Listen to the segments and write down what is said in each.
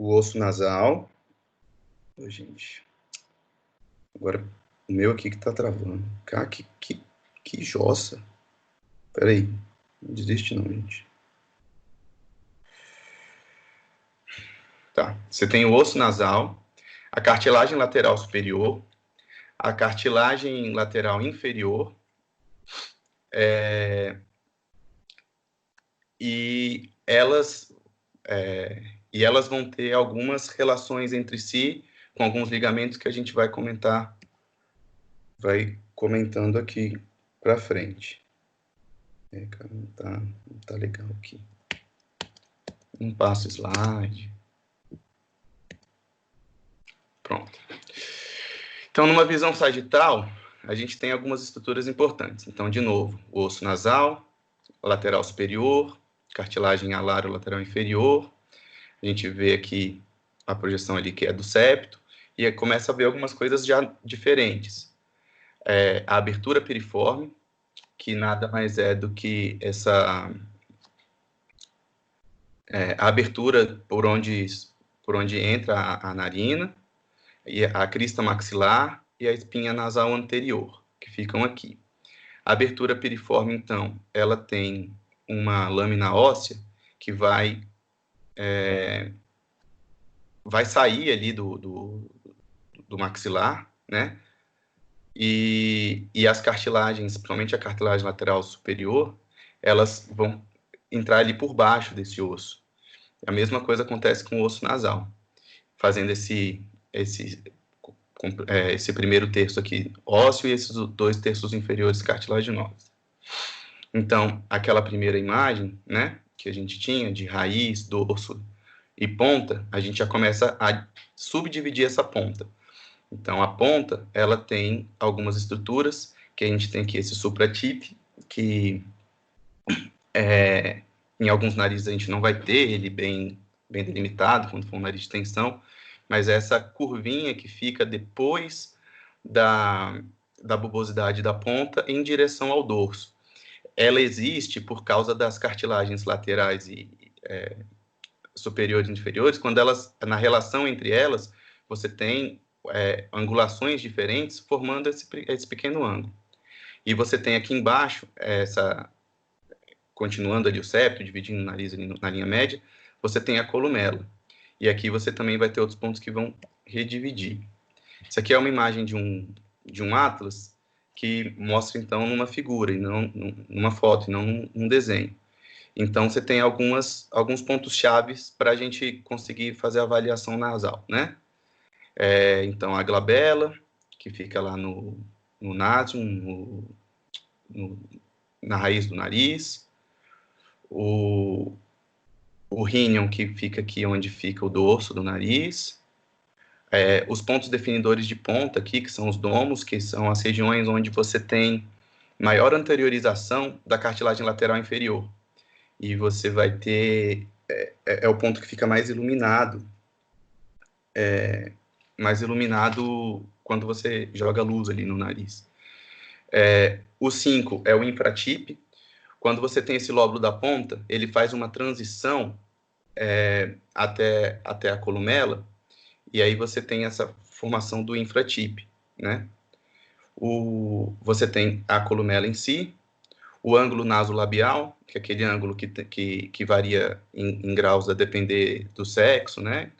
o osso nasal. Ô, gente. Agora, o meu aqui que tá travando. Cara, que jossa. Peraí. Não desiste não, gente. Tá. Você tem o osso nasal, a cartilagem lateral superior, a cartilagem lateral inferior, e elas vão ter algumas relações entre si, com alguns ligamentos que a gente vai comentando aqui para frente. Cara, não tá legal aqui. Não passa o slide. Pronto. Então, numa visão sagital, a gente tem algumas estruturas importantes. Então, de novo, o osso nasal, lateral superior, cartilagem alar lateral inferior. A gente vê aqui a projeção ali que é do septo, e aí começa a ver algumas coisas já diferentes. A abertura piriforme, que nada mais é do que a abertura por onde entra a narina, e a crista maxilar e a espinha nasal anterior, que ficam aqui. A abertura piriforme, então, ela tem uma lâmina óssea que vai sair ali do maxilar, né? E as cartilagens, principalmente a cartilagem lateral superior, elas vão entrar ali por baixo desse osso. A mesma coisa acontece com o osso nasal, fazendo esse primeiro terço aqui ósseo e esses 2 terços inferiores cartilaginosos. Então, aquela primeira imagem, né, que a gente tinha de raiz, dorso e ponta, a gente já começa a subdividir essa ponta. Então, a ponta, ela tem algumas estruturas, que a gente tem aqui esse supratip, que em alguns narizes a gente não vai ter ele bem delimitado, quando for um nariz de tensão, mas essa curvinha que fica depois da bulbosidade da ponta em direção ao dorso. Ela existe por causa das cartilagens laterais e superiores e inferiores, quando elas, na relação entre elas, você tem angulações diferentes formando esse pequeno ângulo. E você tem aqui embaixo, continuando ali o septo, dividindo o nariz ali na linha média, você tem a columela. E aqui você também vai ter outros pontos que vão redividir. Isso aqui é uma imagem de um atlas que mostra, então, numa figura, e não numa foto, e não num desenho. Então, você tem alguns pontos chaves para a gente conseguir fazer a avaliação nasal, né? Então, a glabela, que fica lá no nasium, na raiz do nariz, o rhinion, que fica aqui onde fica o dorso do nariz, os pontos definidores de ponta aqui, que são os domos, que são as regiões onde você tem maior anteriorização da cartilagem lateral inferior. E você vai ter, o ponto que fica mais iluminado quando você joga luz ali no nariz. O 5 é o infratip. Quando você tem esse lóbulo da ponta, ele faz uma transição até a columela, e aí você tem essa formação do infratip, né? Você tem a columela em si, o ângulo nasolabial, que é aquele ângulo que varia em graus a depender do sexo, né?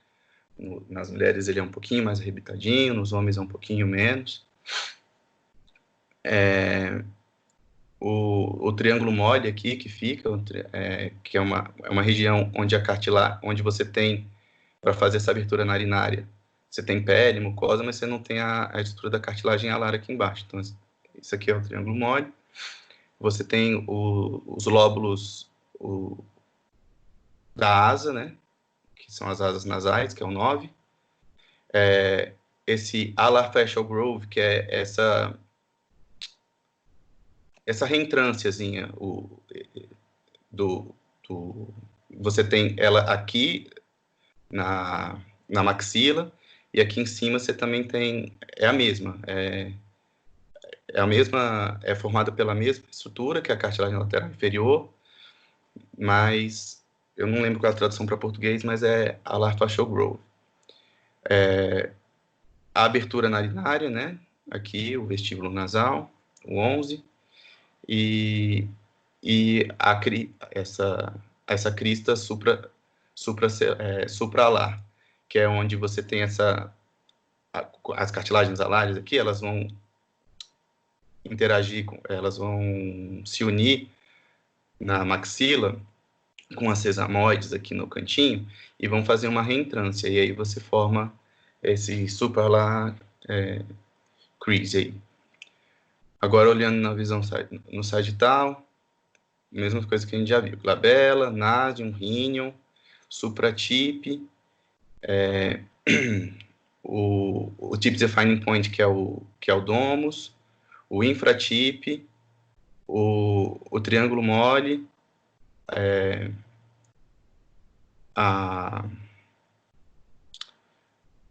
Nas mulheres ele é um pouquinho mais arrebitadinho, nos homens é um pouquinho menos. O triângulo mole aqui, que fica, que é uma região onde você tem, para fazer essa abertura narinária, você tem pele, mucosa, mas você não tem a estrutura da cartilagem alar aqui embaixo. Então, isso aqui é o triângulo mole. Você tem os lóbulos da asa, né? Que são as asas nasais, que é o 9. Esse alar facial groove, que é essa reentrânciazinha você tem ela aqui na maxila, e aqui em cima você também tem, a mesma, é formada pela mesma estrutura que a cartilagem lateral inferior, mas eu não lembro qual é a tradução para português, mas é alar facial growth. A abertura narinária, né? Aqui, o vestíbulo nasal, o 11, e essa crista supralar, que é onde você tem as cartilagens alares aqui, elas vão interagir, elas vão se unir na maxila com as sesamoides aqui no cantinho e vão fazer uma reentrância, e aí você forma esse supralar crease aí. Agora, olhando na visão no sagital, mesma coisa que a gente já viu. Glabela, násium, rínion, supratip, o tip defining point, que é o domus, o infratip, o triângulo mole,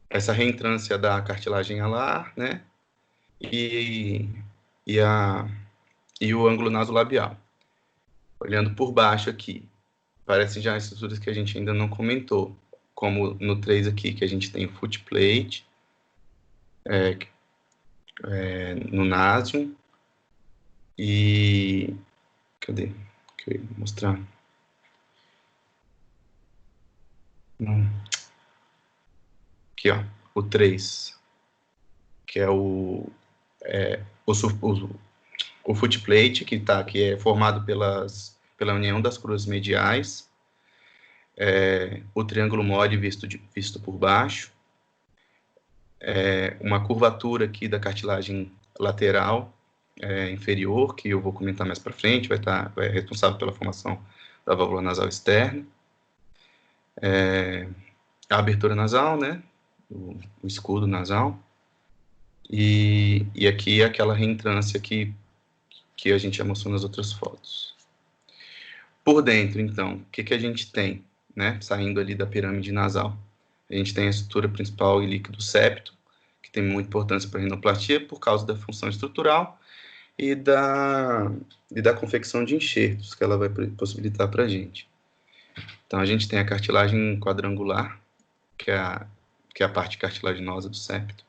essa reentrância da cartilagem alar, né? E o ângulo nasolabial. Olhando por baixo aqui, parecem já estruturas que a gente ainda não comentou, como no 3 aqui, que a gente tem o foot plate, no násium, e... Cadê? Que eu ia mostrar. Aqui, ó, o 3, que é o foot plate, que é formado pela união das cruzes mediais, o triângulo mole visto por baixo, uma curvatura aqui da cartilagem lateral inferior, que eu vou comentar mais para frente, é responsável pela formação da válvula nasal externa, a abertura nasal, né, o escudo nasal, e aqui aquela reentrância que a gente já mostrou nas outras fotos. Por dentro, então, o que a gente tem, né, saindo ali da pirâmide nasal? A gente tem a estrutura principal e líquido septo, que tem muita importância para a rinoplastia por causa da função estrutural e da confecção de enxertos que ela vai possibilitar para a gente. Então, a gente tem a cartilagem quadrangular, que é a parte cartilaginosa do septo,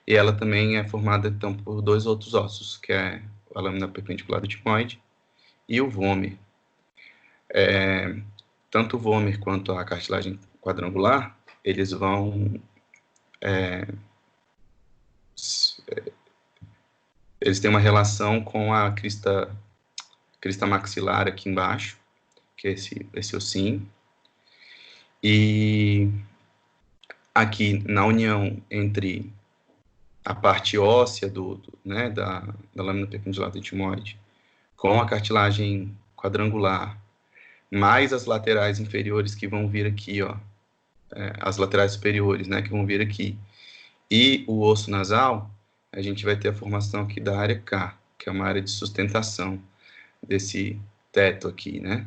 e ela também é formada, então, por dois outros ossos, que é a lâmina perpendicular do etmoide e o vômer. Tanto o vômer quanto a cartilagem quadrangular, eles vão... eles têm uma relação com a crista maxilar aqui embaixo, que é esse ossinho. E aqui, na união entre a parte óssea né, da lâmina perpendicular do etmoide com a cartilagem quadrangular, mais as laterais inferiores que vão vir aqui, ó, as laterais superiores, né, que vão vir aqui, e o osso nasal, a gente vai ter a formação aqui da área K, que é uma área de sustentação desse teto aqui, né.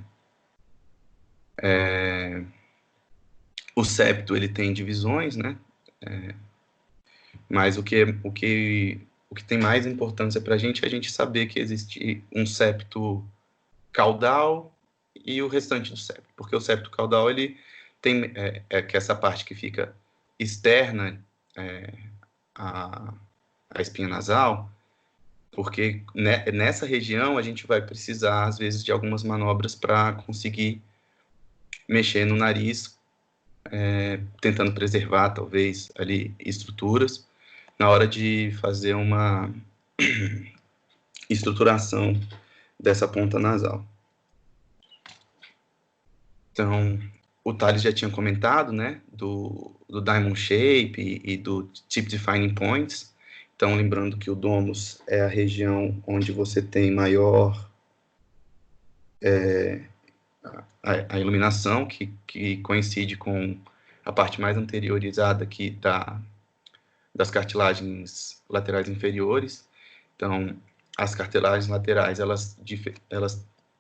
O septo, ele tem divisões, né, mas o que tem mais importância para a gente é a gente saber que existe um septo caudal e o restante do septo, porque o septo caudal, ele tem que essa parte que fica externa à espinha nasal, porque nessa região a gente vai precisar, às vezes, de algumas manobras para conseguir mexer no nariz, tentando preservar, talvez, ali estruturas, na hora de fazer uma estruturação dessa ponta nasal. Então, o Thales já tinha comentado, né, do Diamond Shape e do Tip Defining Points. Então, lembrando que o domus é a região onde você tem maior a iluminação, que coincide com a parte mais anteriorizada aqui das cartilagens laterais inferiores. Então, as cartilagens laterais, elas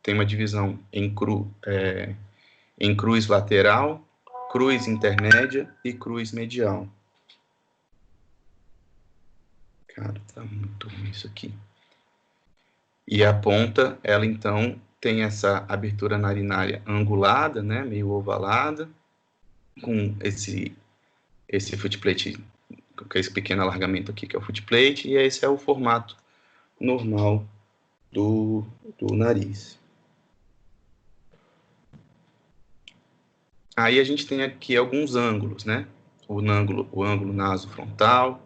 têm uma divisão em cruz lateral, cruz intermédia e cruz medial. Cara, tá muito ruim isso aqui. E a ponta, ela então tem essa abertura narinária angulada, né, meio ovalada, com esse footplate, com esse pequeno alargamento aqui, que é o footplate, e esse é o formato normal do nariz. Aí a gente tem aqui alguns ângulos, né? O ângulo nasofrontal,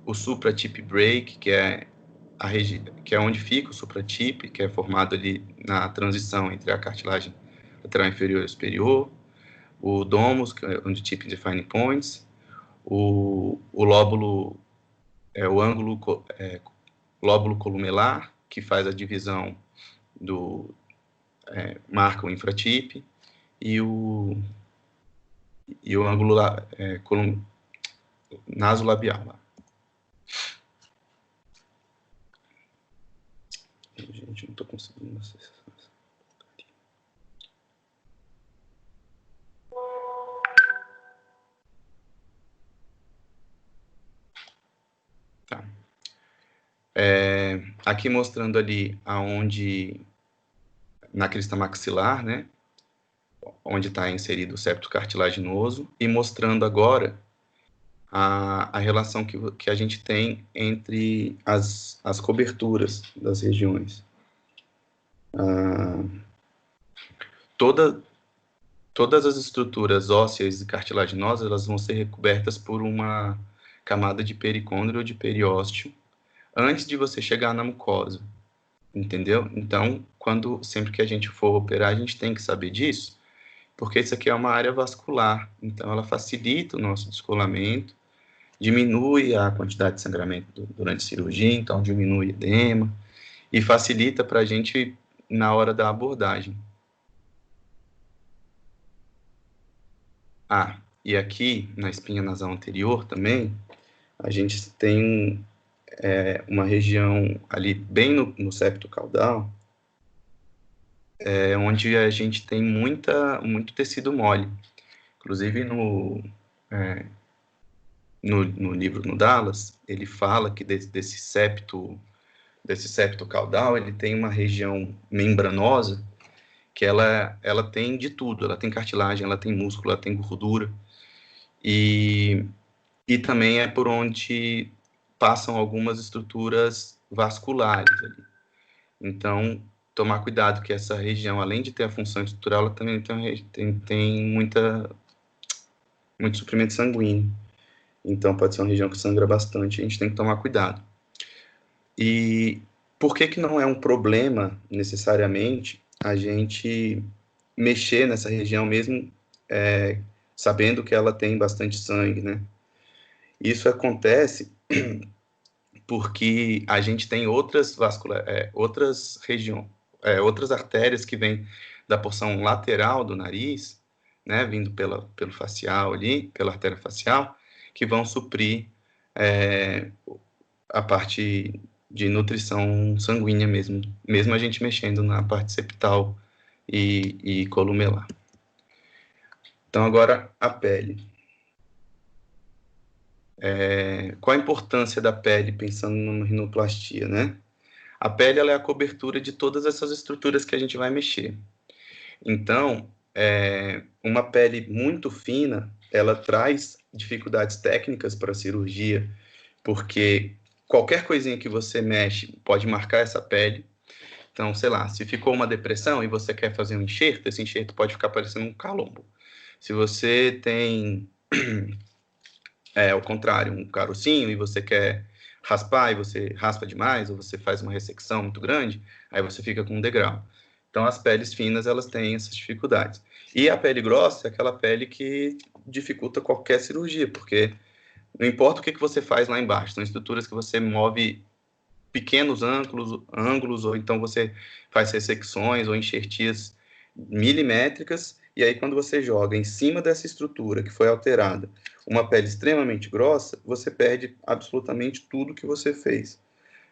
o supratip break, que é onde fica o supratip, que é formado ali na transição entre a cartilagem lateral inferior e superior, o domus, que é onde tip define points, o lóbulo, o ângulo lóbulo columelar, que faz a divisão marca o infratip, e o ângulo nasolabial. Gente, não estou conseguindo acessar. Tá. Aqui mostrando ali aonde, na crista maxilar, né, onde está inserido o septo cartilaginoso, e mostrando agora a relação que a gente tem entre as coberturas das regiões. Todas as estruturas ósseas e cartilaginosas, elas vão ser recobertas por uma camada de pericôndrio ou de periósteo antes de você chegar na mucosa, entendeu? Então, sempre que a gente for operar, a gente tem que saber disso, porque isso aqui é uma área vascular, então ela facilita o nosso descolamento, diminui a quantidade de sangramento durante a cirurgia, então diminui edema, e facilita para a gente na hora da abordagem. E aqui, na espinha nasal anterior também, a gente tem uma região ali bem no septo caudal, onde a gente tem muito tecido mole. Inclusive, no livro no Dallas, ele fala que desse septo caudal, ele tem uma região membranosa que ela tem de tudo. Ela tem cartilagem, ela tem músculo, ela tem gordura. E também é por onde passam algumas estruturas vasculares ali. Então, tomar cuidado que essa região, além de ter a função estrutural, ela também tem muito suprimento sanguíneo. Então, pode ser uma região que sangra bastante, a gente tem que tomar cuidado. E por que não é um problema, necessariamente, a gente mexer nessa região mesmo sabendo que ela tem bastante sangue, né? Isso acontece porque a gente tem outras regiões, outras artérias que vêm da porção lateral do nariz, né, vindo pelo facial ali, pela artéria facial, que vão suprir a parte de nutrição sanguínea mesmo a gente mexendo na parte septal e columelar. Então, agora, a pele. Qual a importância da pele pensando numa rinoplastia, né? A pele ela é a cobertura de todas essas estruturas que a gente vai mexer. Então, uma pele muito fina, ela traz dificuldades técnicas para a cirurgia, porque qualquer coisinha que você mexe pode marcar essa pele. Então, sei lá, se ficou uma depressão e você quer fazer um enxerto, esse enxerto pode ficar parecendo um calombo. Se você tem, ao contrário, um carocinho e você quer raspar e você raspa demais, ou você faz uma ressecção muito grande, aí você fica com um degrau. Então, as peles finas, elas têm essas dificuldades. E a pele grossa é aquela pele que dificulta qualquer cirurgia, porque não importa o que você faz lá embaixo, são estruturas que você move pequenos ângulos, ou então você faz ressecções ou enxertias milimétricas, e aí quando você joga em cima dessa estrutura que foi alterada uma pele extremamente grossa, você perde absolutamente tudo que você fez.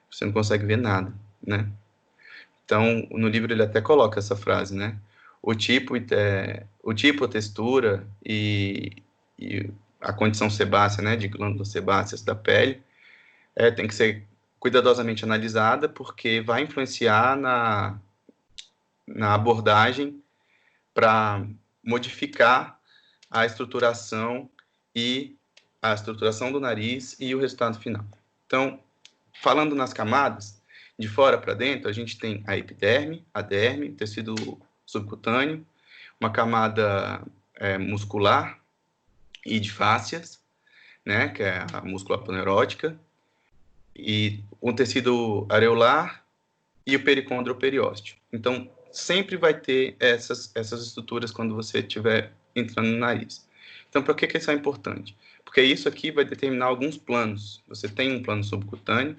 Você não consegue ver nada, né? Então, no livro ele até coloca essa frase, né? O tipo, a textura e a condição sebácea, né, de glândulas sebáceas da pele, tem que ser cuidadosamente analisada, porque vai influenciar na abordagem para modificar a estruturação do nariz e o resultado final. Então, falando nas camadas, de fora para dentro, a gente tem a epiderme, a derme, tecido subcutâneo, uma camada muscular e de fáscias, né, que é a múscula aponeurótica, e um tecido areolar e o pericôndrio periósteo. Então, sempre vai ter essas estruturas quando você estiver entrando no nariz. Então, por que isso é importante? Porque isso aqui vai determinar alguns planos. Você tem um plano subcutâneo,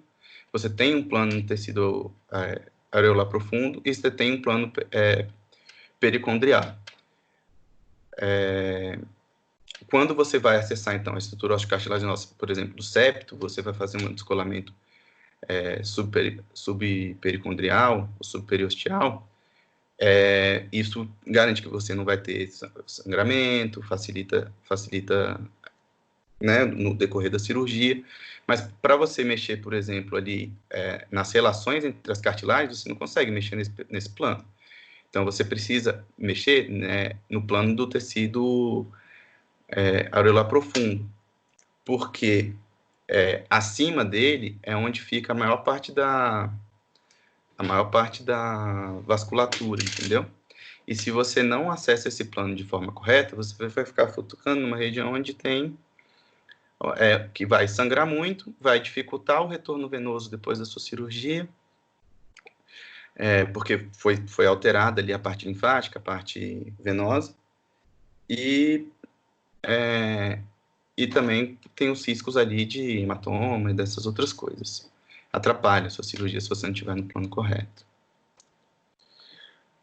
você tem um plano no tecido areolar profundo e você tem um plano pericondrial. Quando você vai acessar, então, a estrutura osteocartilaginosa, por exemplo, do septo, você vai fazer um descolamento subpericondrial ou subperiosteal, isso garante que você não vai ter sangramento, facilita né, no decorrer da cirurgia, mas para você mexer, por exemplo, ali nas relações entre as cartilagens, você não consegue mexer nesse plano. Então, você precisa mexer, né, no plano do tecido areolar profundo, porque acima dele é onde fica a maior parte da vasculatura, entendeu? E se você não acessa esse plano de forma correta, você vai ficar futucando numa região onde tem que vai sangrar muito, vai dificultar o retorno venoso depois da sua cirurgia, porque foi alterada ali a parte linfática, a parte venosa, e também tem os riscos ali de hematoma e dessas outras coisas. Atrapalha a sua cirurgia se você não estiver no plano correto.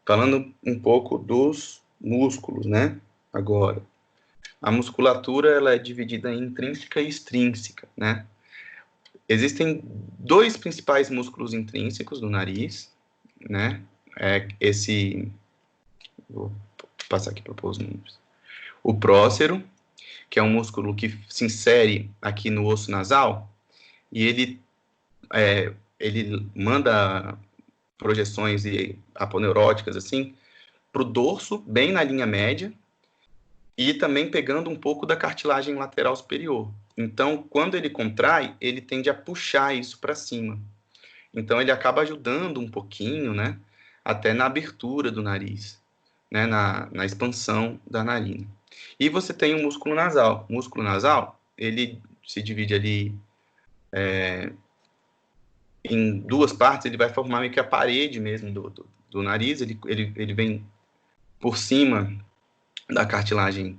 Falando um pouco dos músculos, né? Agora, a musculatura ela é dividida em intrínseca e extrínseca, né? Existem dois principais músculos intrínsecos do nariz, né? Vou passar aqui para pôr os números. O prócero, que é um músculo que se insere aqui no osso nasal, e ele manda projeções aponeuróticas, assim, para o dorso, bem na linha média, e também pegando um pouco da cartilagem lateral superior. Então, quando ele contrai, ele tende a puxar isso para cima. Então, ele acaba ajudando um pouquinho, né, até na abertura do nariz, né, na expansão da narina. E você tem o músculo nasal. O músculo nasal, ele se divide ali em duas partes, ele vai formar meio que a parede mesmo do nariz, ele vem por cima da cartilagem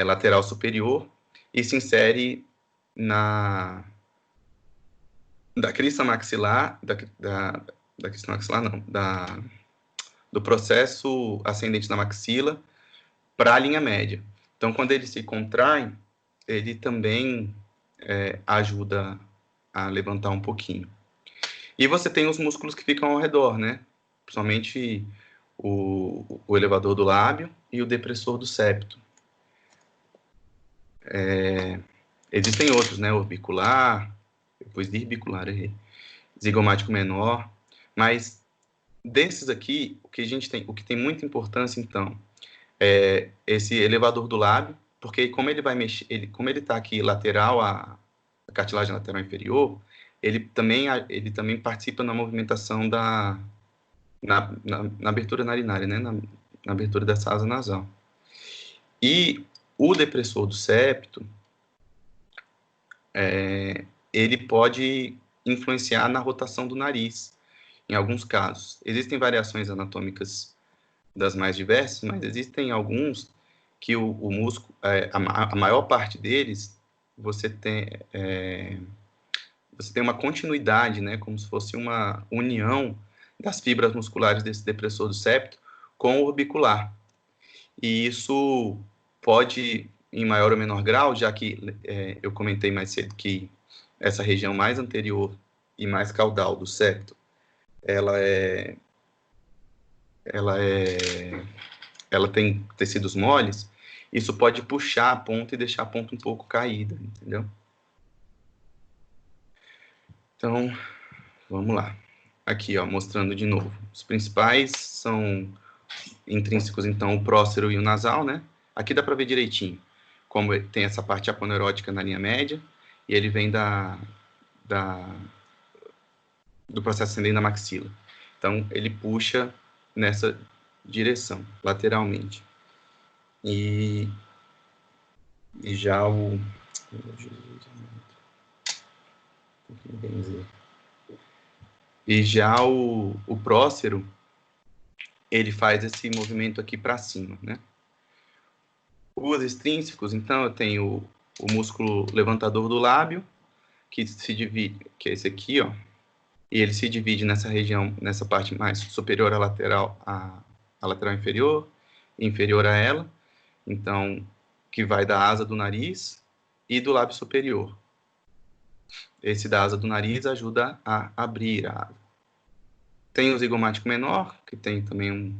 lateral superior e se insere da crista maxilar, da crista maxilar não, do processo ascendente da maxila para a linha média. Então, quando ele se contrai, ele também ajuda a levantar um pouquinho. E você tem os músculos que ficam ao redor, né? Principalmente o elevador do lábio e o depressor do septo. Existem outros, né? Orbicular, depois de orbicular, zigomático menor, mas desses aqui, o que tem muita importância, então, é esse elevador do lábio, porque como ele vai mexer, como ele está aqui lateral à cartilagem lateral inferior, ele também participa na movimentação na abertura narinária, né? Na abertura dessa asa nasal. E o depressor do septo, ele pode influenciar na rotação do nariz, em alguns casos. Existem variações anatômicas das mais diversas, mas existem alguns que o músculo, a maior parte deles, você tem uma continuidade, né, como se fosse uma união das fibras musculares desse depressor do septo com o orbicular. E isso pode, em maior ou menor grau, já que eu comentei mais cedo que essa região mais anterior e mais caudal do septo, ela tem tecidos moles, isso pode puxar a ponta e deixar a ponta um pouco caída, entendeu? Então, vamos lá. aqui, ó, mostrando de novo. Os principais são intrínsecos, então, o prócero e o nasal, né? Aqui dá para ver direitinho, como tem essa parte aponeurótica na linha média, e ele vem do processo ascendente da maxila. Então, ele puxa nessa direção, lateralmente. E já o... E já o prócero, ele faz esse movimento aqui para cima, né? Os extrínsecos, então, eu tenho o músculo levantador do lábio, que se divide, que é esse aqui, ó, e ele se divide nessa região, nessa parte mais superior à lateral, à lateral inferior, inferior a ela, então, que vai da asa do nariz e do lábio superior. Esse da asa do nariz ajuda a abrir a asa. Tem o zigomático menor, que tem também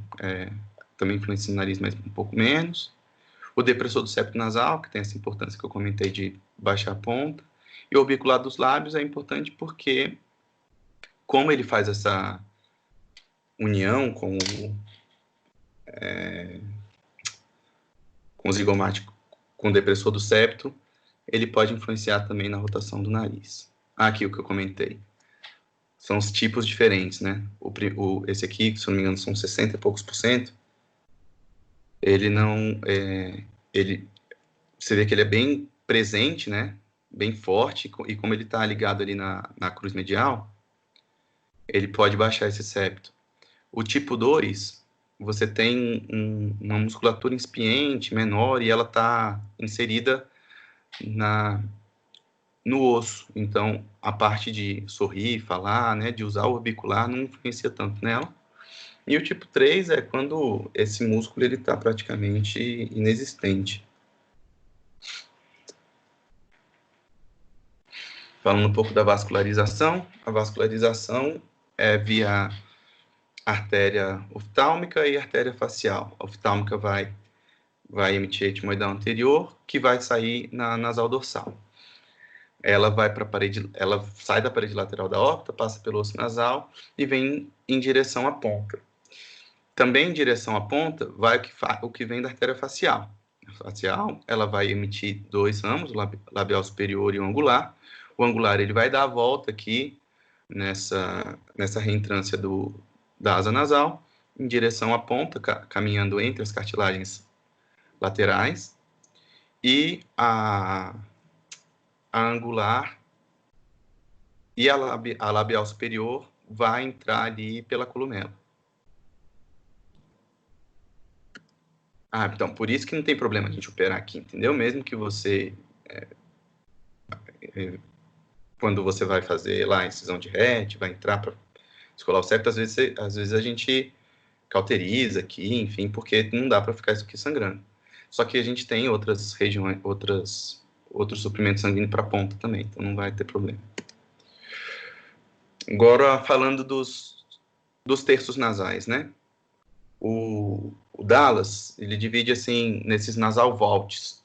também influencia no nariz, mas um pouco menos. O depressor do septo nasal, que tem essa importância que eu comentei de baixar a ponta. E o orbicular dos lábios é importante porque, como ele faz essa união com o zigomático, com o depressor do septo, ele pode influenciar também na rotação do nariz. Aqui o que eu comentei. São os tipos diferentes, né? Esse aqui, se eu não me engano, são 60 e poucos %. Ele não... você vê que ele é bem presente, né? Bem forte, e como ele está ligado ali na cruz medial, ele pode baixar esse septo. O tipo 2, você tem uma musculatura incipiente, menor, e ela está inserida no osso. Então, a parte de sorrir, falar, né, de usar o orbicular, não influencia tanto nela. E o tipo 3 é quando esse músculo está praticamente inexistente. Falando um pouco da vascularização, a vascularização é via artéria oftálmica e artéria facial. A oftálmica vai emitir a etimoidal anterior, que vai sair na nasal dorsal. Ela vai para a parede, ela sai da parede lateral da órbita, passa pelo osso nasal e vem em direção à ponta. Também em direção à ponta vai o que vem da artéria facial. A facial, ela vai emitir 2 ramos, o labial superior e o angular. O angular, ele vai dar a volta aqui nessa reentrância da asa nasal, em direção à ponta, caminhando entre as cartilagens laterais, e a angular e a labial superior vai entrar ali pela columela. Então, por isso que não tem problema a gente operar aqui, entendeu? Mesmo que você, quando você vai fazer lá a incisão de RET, vai entrar para escolar o septo, às vezes a gente cauteriza aqui, enfim, porque não dá para ficar isso aqui sangrando. Só que a gente tem outras regiões, outros suprimentos sanguíneos para a ponta também, então não vai ter problema. Agora, falando dos terços nasais, né? O Dallas, ele divide assim nesses nasal vaults,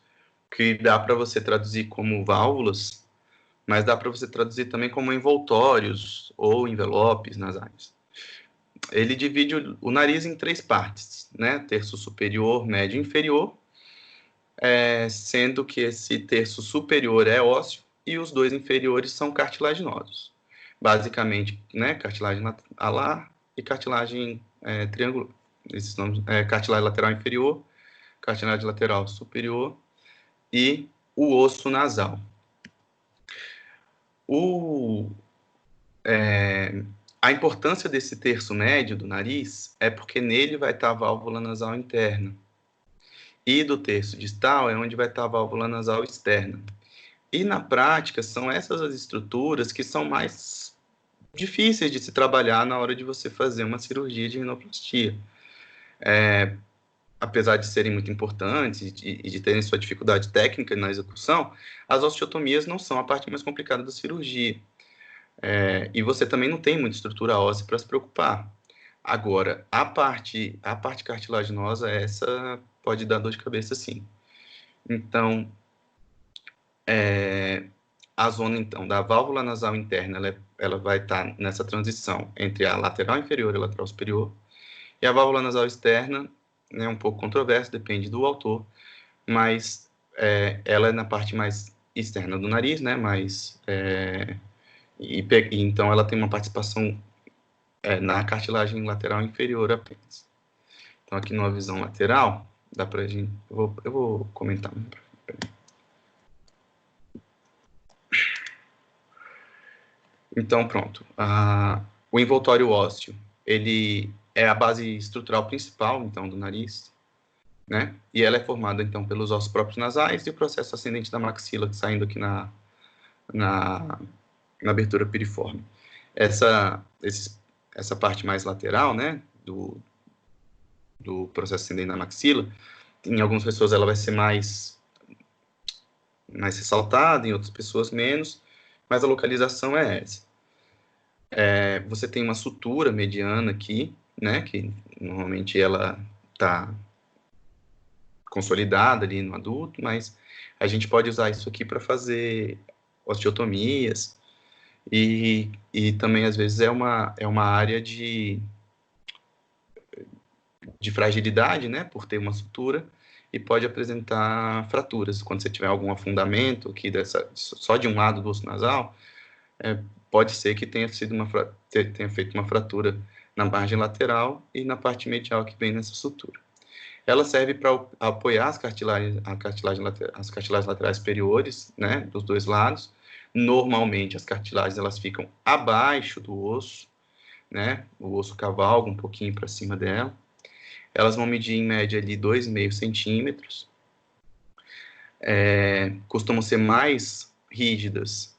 que dá para você traduzir como válvulas, mas dá para você traduzir também como envoltórios ou envelopes nasais. Ele divide o nariz em 3 partes, né? Terço superior, médio e inferior, sendo que esse terço superior é ósseo e os 2 inferiores são cartilaginosos. Basicamente, né? Cartilagem alar e cartilagem triangular. Esses nomes, cartilagem lateral inferior, cartilagem lateral superior e o osso nasal. A importância desse terço médio do nariz é porque nele vai estar a válvula nasal interna. E do terço distal é onde vai estar a válvula nasal externa. E na prática, são essas as estruturas que são mais difíceis de se trabalhar na hora de você fazer uma cirurgia de rinoplastia. Apesar de serem muito importantes e de terem sua dificuldade técnica na execução, as osteotomias não são a parte mais complicada da cirurgia. E você também não tem muita estrutura óssea para se preocupar. Agora, a parte cartilaginosa, essa pode dar dor de cabeça, sim. Então, a zona, então, da válvula nasal interna, ela vai estar nessa transição entre a lateral inferior e a lateral superior. E a válvula nasal externa, né, um pouco controverso, depende do autor, mas ela é na parte mais externa do nariz, né, então ela tem uma participação na cartilagem lateral inferior apenas. Então, aqui numa visão lateral, dá pra gente... Eu vou comentar. Então, pronto. O envoltório ósseo, ele é a base estrutural principal, então, do nariz, né? E ela é formada, então, pelos ossos próprios nasais e o processo ascendente da maxila, saindo aqui na abertura piriforme. Essa parte mais lateral, né, do processo ascendente da maxila, em algumas pessoas ela vai ser mais ressaltada, em outras pessoas menos, mas a localização é essa. Você tem uma sutura mediana aqui, né, que normalmente ela está consolidada ali no adulto, mas a gente pode usar isso aqui para fazer osteotomias e também, às vezes, é uma área de fragilidade, né, por ter uma sutura, e pode apresentar fraturas. Quando você tiver algum afundamento aqui só de um lado do osso nasal, pode ser que tenha feito uma fratura na margem lateral e na parte medial que vem nessa sutura. Ela serve para apoiar as cartilagens laterais superiores, né, dos dois lados. Normalmente, as cartilagens elas ficam abaixo do osso, né, o osso cavalga um pouquinho para cima dela. Elas vão medir, em média, ali 2,5 centímetros. Costumam ser mais rígidas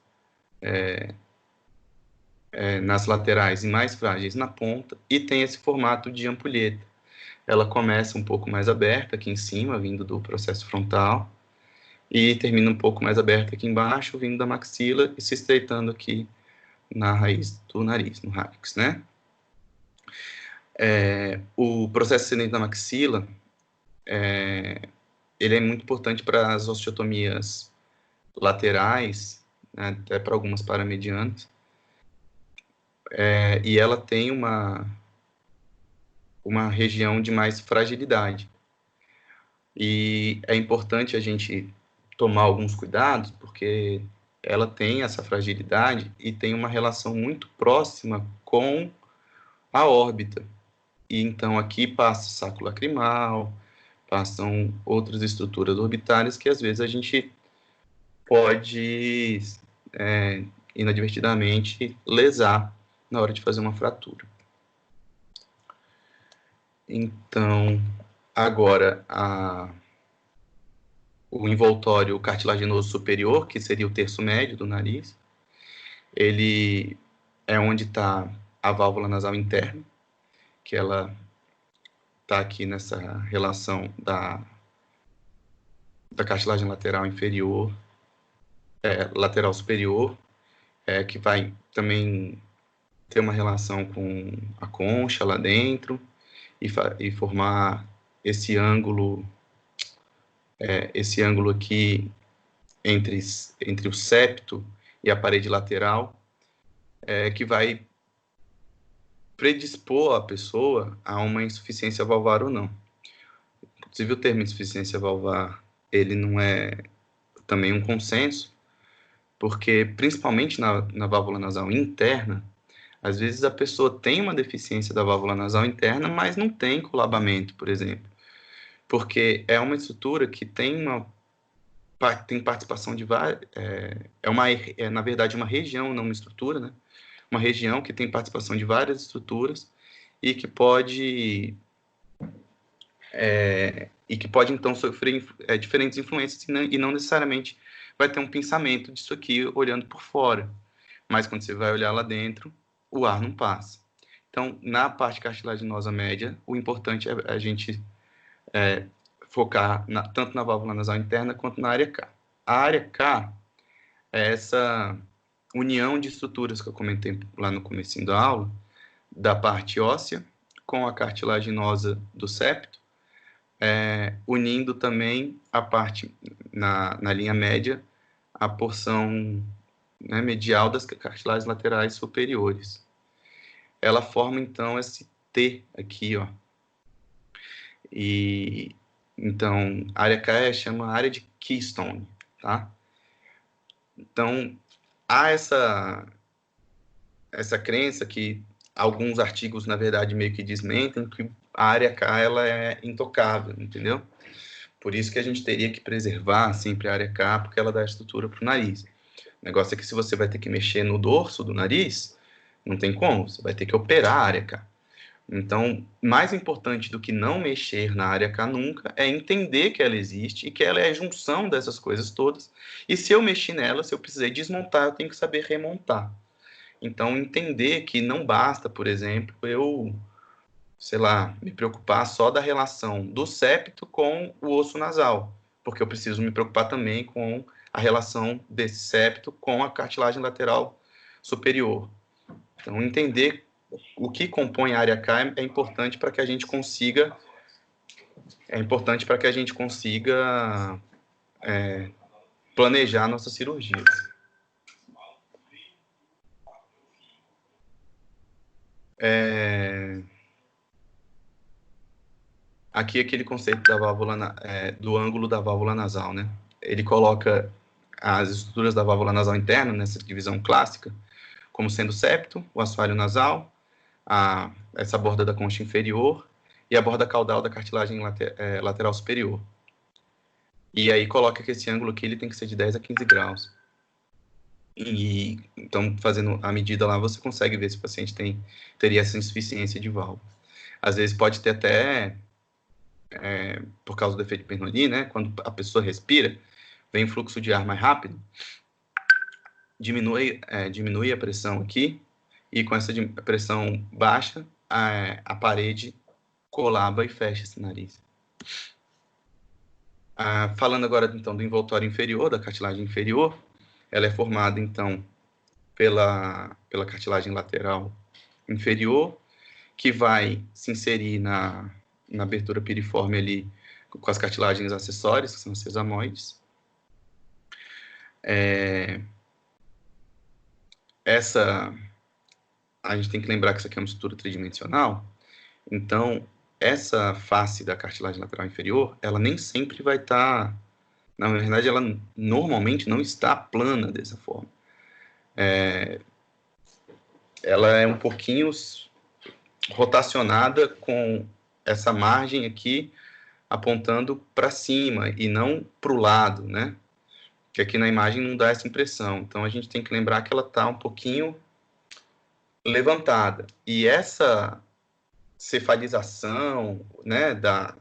nas laterais e mais frágeis na ponta, e tem esse formato de ampulheta. Ela começa um pouco mais aberta aqui em cima, vindo do processo frontal, e termina um pouco mais aberta aqui embaixo, vindo da maxila e se estreitando aqui na raiz do nariz, no hálux, né? O processo ascendente da maxila, ele é muito importante para as osteotomias laterais, né, até para algumas paramedianas, e ela tem uma região de mais fragilidade. E é importante a gente tomar alguns cuidados, porque ela tem essa fragilidade e tem uma relação muito próxima com a órbita. E então aqui passa saco lacrimal, passam outras estruturas orbitárias que às vezes a gente pode inadvertidamente lesar na hora de fazer uma fratura. Então, agora o envoltório cartilaginoso superior, que seria o terço médio do nariz, ele é onde está a válvula nasal interna, que ela está aqui nessa relação da cartilagem lateral inferior, lateral superior, que vai também ter uma relação com a concha lá dentro e formar esse ângulo aqui entre o septo e a parede lateral, que vai predispor a pessoa a uma insuficiência valvar ou não. Inclusive, o termo insuficiência valvar, ele não é também um consenso, porque, principalmente na válvula nasal interna, às vezes a pessoa tem uma deficiência da válvula nasal interna, mas não tem colabamento, por exemplo, porque é uma estrutura que tem participação de várias... na verdade, uma região, não uma estrutura, né? Uma região que tem participação de várias estruturas e que pode então, sofrer diferentes influências e não necessariamente vai ter um pensamento disso aqui olhando por fora. Mas quando você vai olhar lá dentro, o ar não passa. Então, na parte cartilaginosa média, o importante é a gente focar tanto na válvula nasal interna quanto na área K. A área K é essa união de estruturas que eu comentei lá no comecinho da aula, da parte óssea com a cartilaginosa do septo, unindo também a parte, na linha média, a porção né, medial das cartilagens laterais superiores. Ela forma, então, esse T aqui, ó. E, então, a área K chama área de Keystone, tá? Então, há essa crença que alguns artigos, na verdade, meio que desmentem que a área K, ela é intocável, entendeu? Por isso que a gente teria que preservar sempre a área K, porque ela dá estrutura para o nariz. O negócio é que se você vai ter que mexer no dorso do nariz, não tem como, você vai ter que operar a área K. Então, mais importante do que não mexer na área K nunca é entender que ela existe e que ela é a junção dessas coisas todas. E se eu mexi nela, se eu precisei desmontar, eu tenho que saber remontar. Então, entender que não basta, por exemplo, eu, sei lá, me preocupar só da relação do septo com o osso nasal, porque eu preciso me preocupar também com a relação desse septo com a cartilagem lateral superior. Então, entender o que compõe a área K é importante para que a gente consiga planejar nossas cirurgias. Aqui aquele conceito da válvula, do ângulo da válvula nasal, né? Ele coloca as estruturas da válvula nasal interna, nessa divisão clássica, como sendo o septo, o assoalho nasal, essa borda da concha inferior e a borda caudal da cartilagem lateral superior. E aí coloca que esse ângulo aqui ele tem que ser de 10 a 15 graus. E então, fazendo a medida lá, você consegue ver se o paciente teria essa insuficiência de válvula. Às vezes pode ter até, por causa do efeito Bernoulli, né? Quando a pessoa respira, vem o fluxo de ar mais rápido, diminui a pressão aqui, e com essa pressão baixa, a parede colaba e fecha esse nariz. Falando agora, então, do envoltório inferior, da cartilagem inferior, ela é formada, então, pela cartilagem lateral inferior, que vai se inserir na abertura piriforme ali, com as cartilagens acessórias, que são os sesamoides. A gente tem que lembrar que isso aqui é uma estrutura tridimensional, então, essa face da cartilagem lateral inferior, ela nem sempre vai estar... Na verdade, ela normalmente não está plana dessa forma. Ela é um pouquinho rotacionada com essa margem aqui apontando para cima e não para o lado, né? Que aqui na imagem não dá essa impressão. Então, a gente tem que lembrar que ela está um pouquinho levantada. E essa cefalização, né, da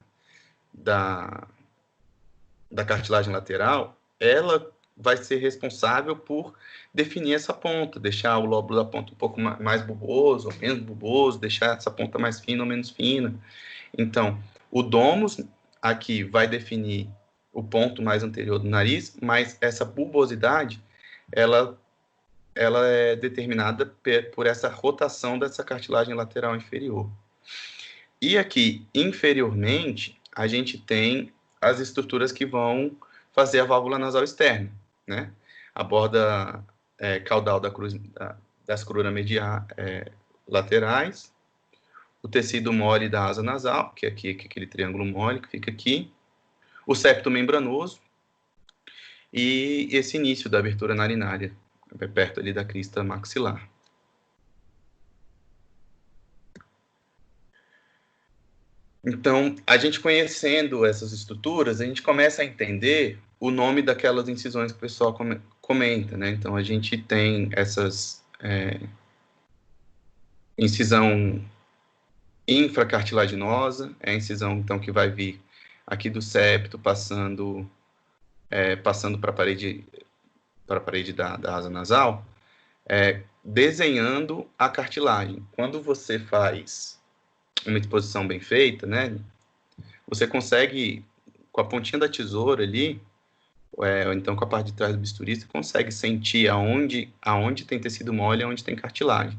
cartilagem lateral, ela vai ser responsável por definir essa ponta, deixar o lóbulo da ponta um pouco mais bulboso ou menos bulboso, deixar essa ponta mais fina ou menos fina. Então, o domus aqui vai definir o ponto mais anterior do nariz, mas essa bulbosidade, ela é determinada por essa rotação dessa cartilagem lateral inferior. E aqui, inferiormente, a gente tem as estruturas que vão fazer a válvula nasal externa, né? A borda caudal das cruras laterais, o tecido mole da asa nasal, que é aqui, que é aquele triângulo mole que fica aqui, o septo membranoso e esse início da abertura narinária, perto ali da crista maxilar. Então, a gente conhecendo essas estruturas, a gente começa a entender o nome daquelas incisões que o pessoal comenta, né? Então, a gente tem essas incisão infracartilaginosa, é a incisão, então, que vai vir aqui do septo, passando para a parede da asa nasal, desenhando a cartilagem. Quando você faz uma exposição bem feita, né, você consegue, com a pontinha da tesoura ali, ou então com a parte de trás do bisturi, você consegue sentir aonde tem tecido mole e aonde tem cartilagem.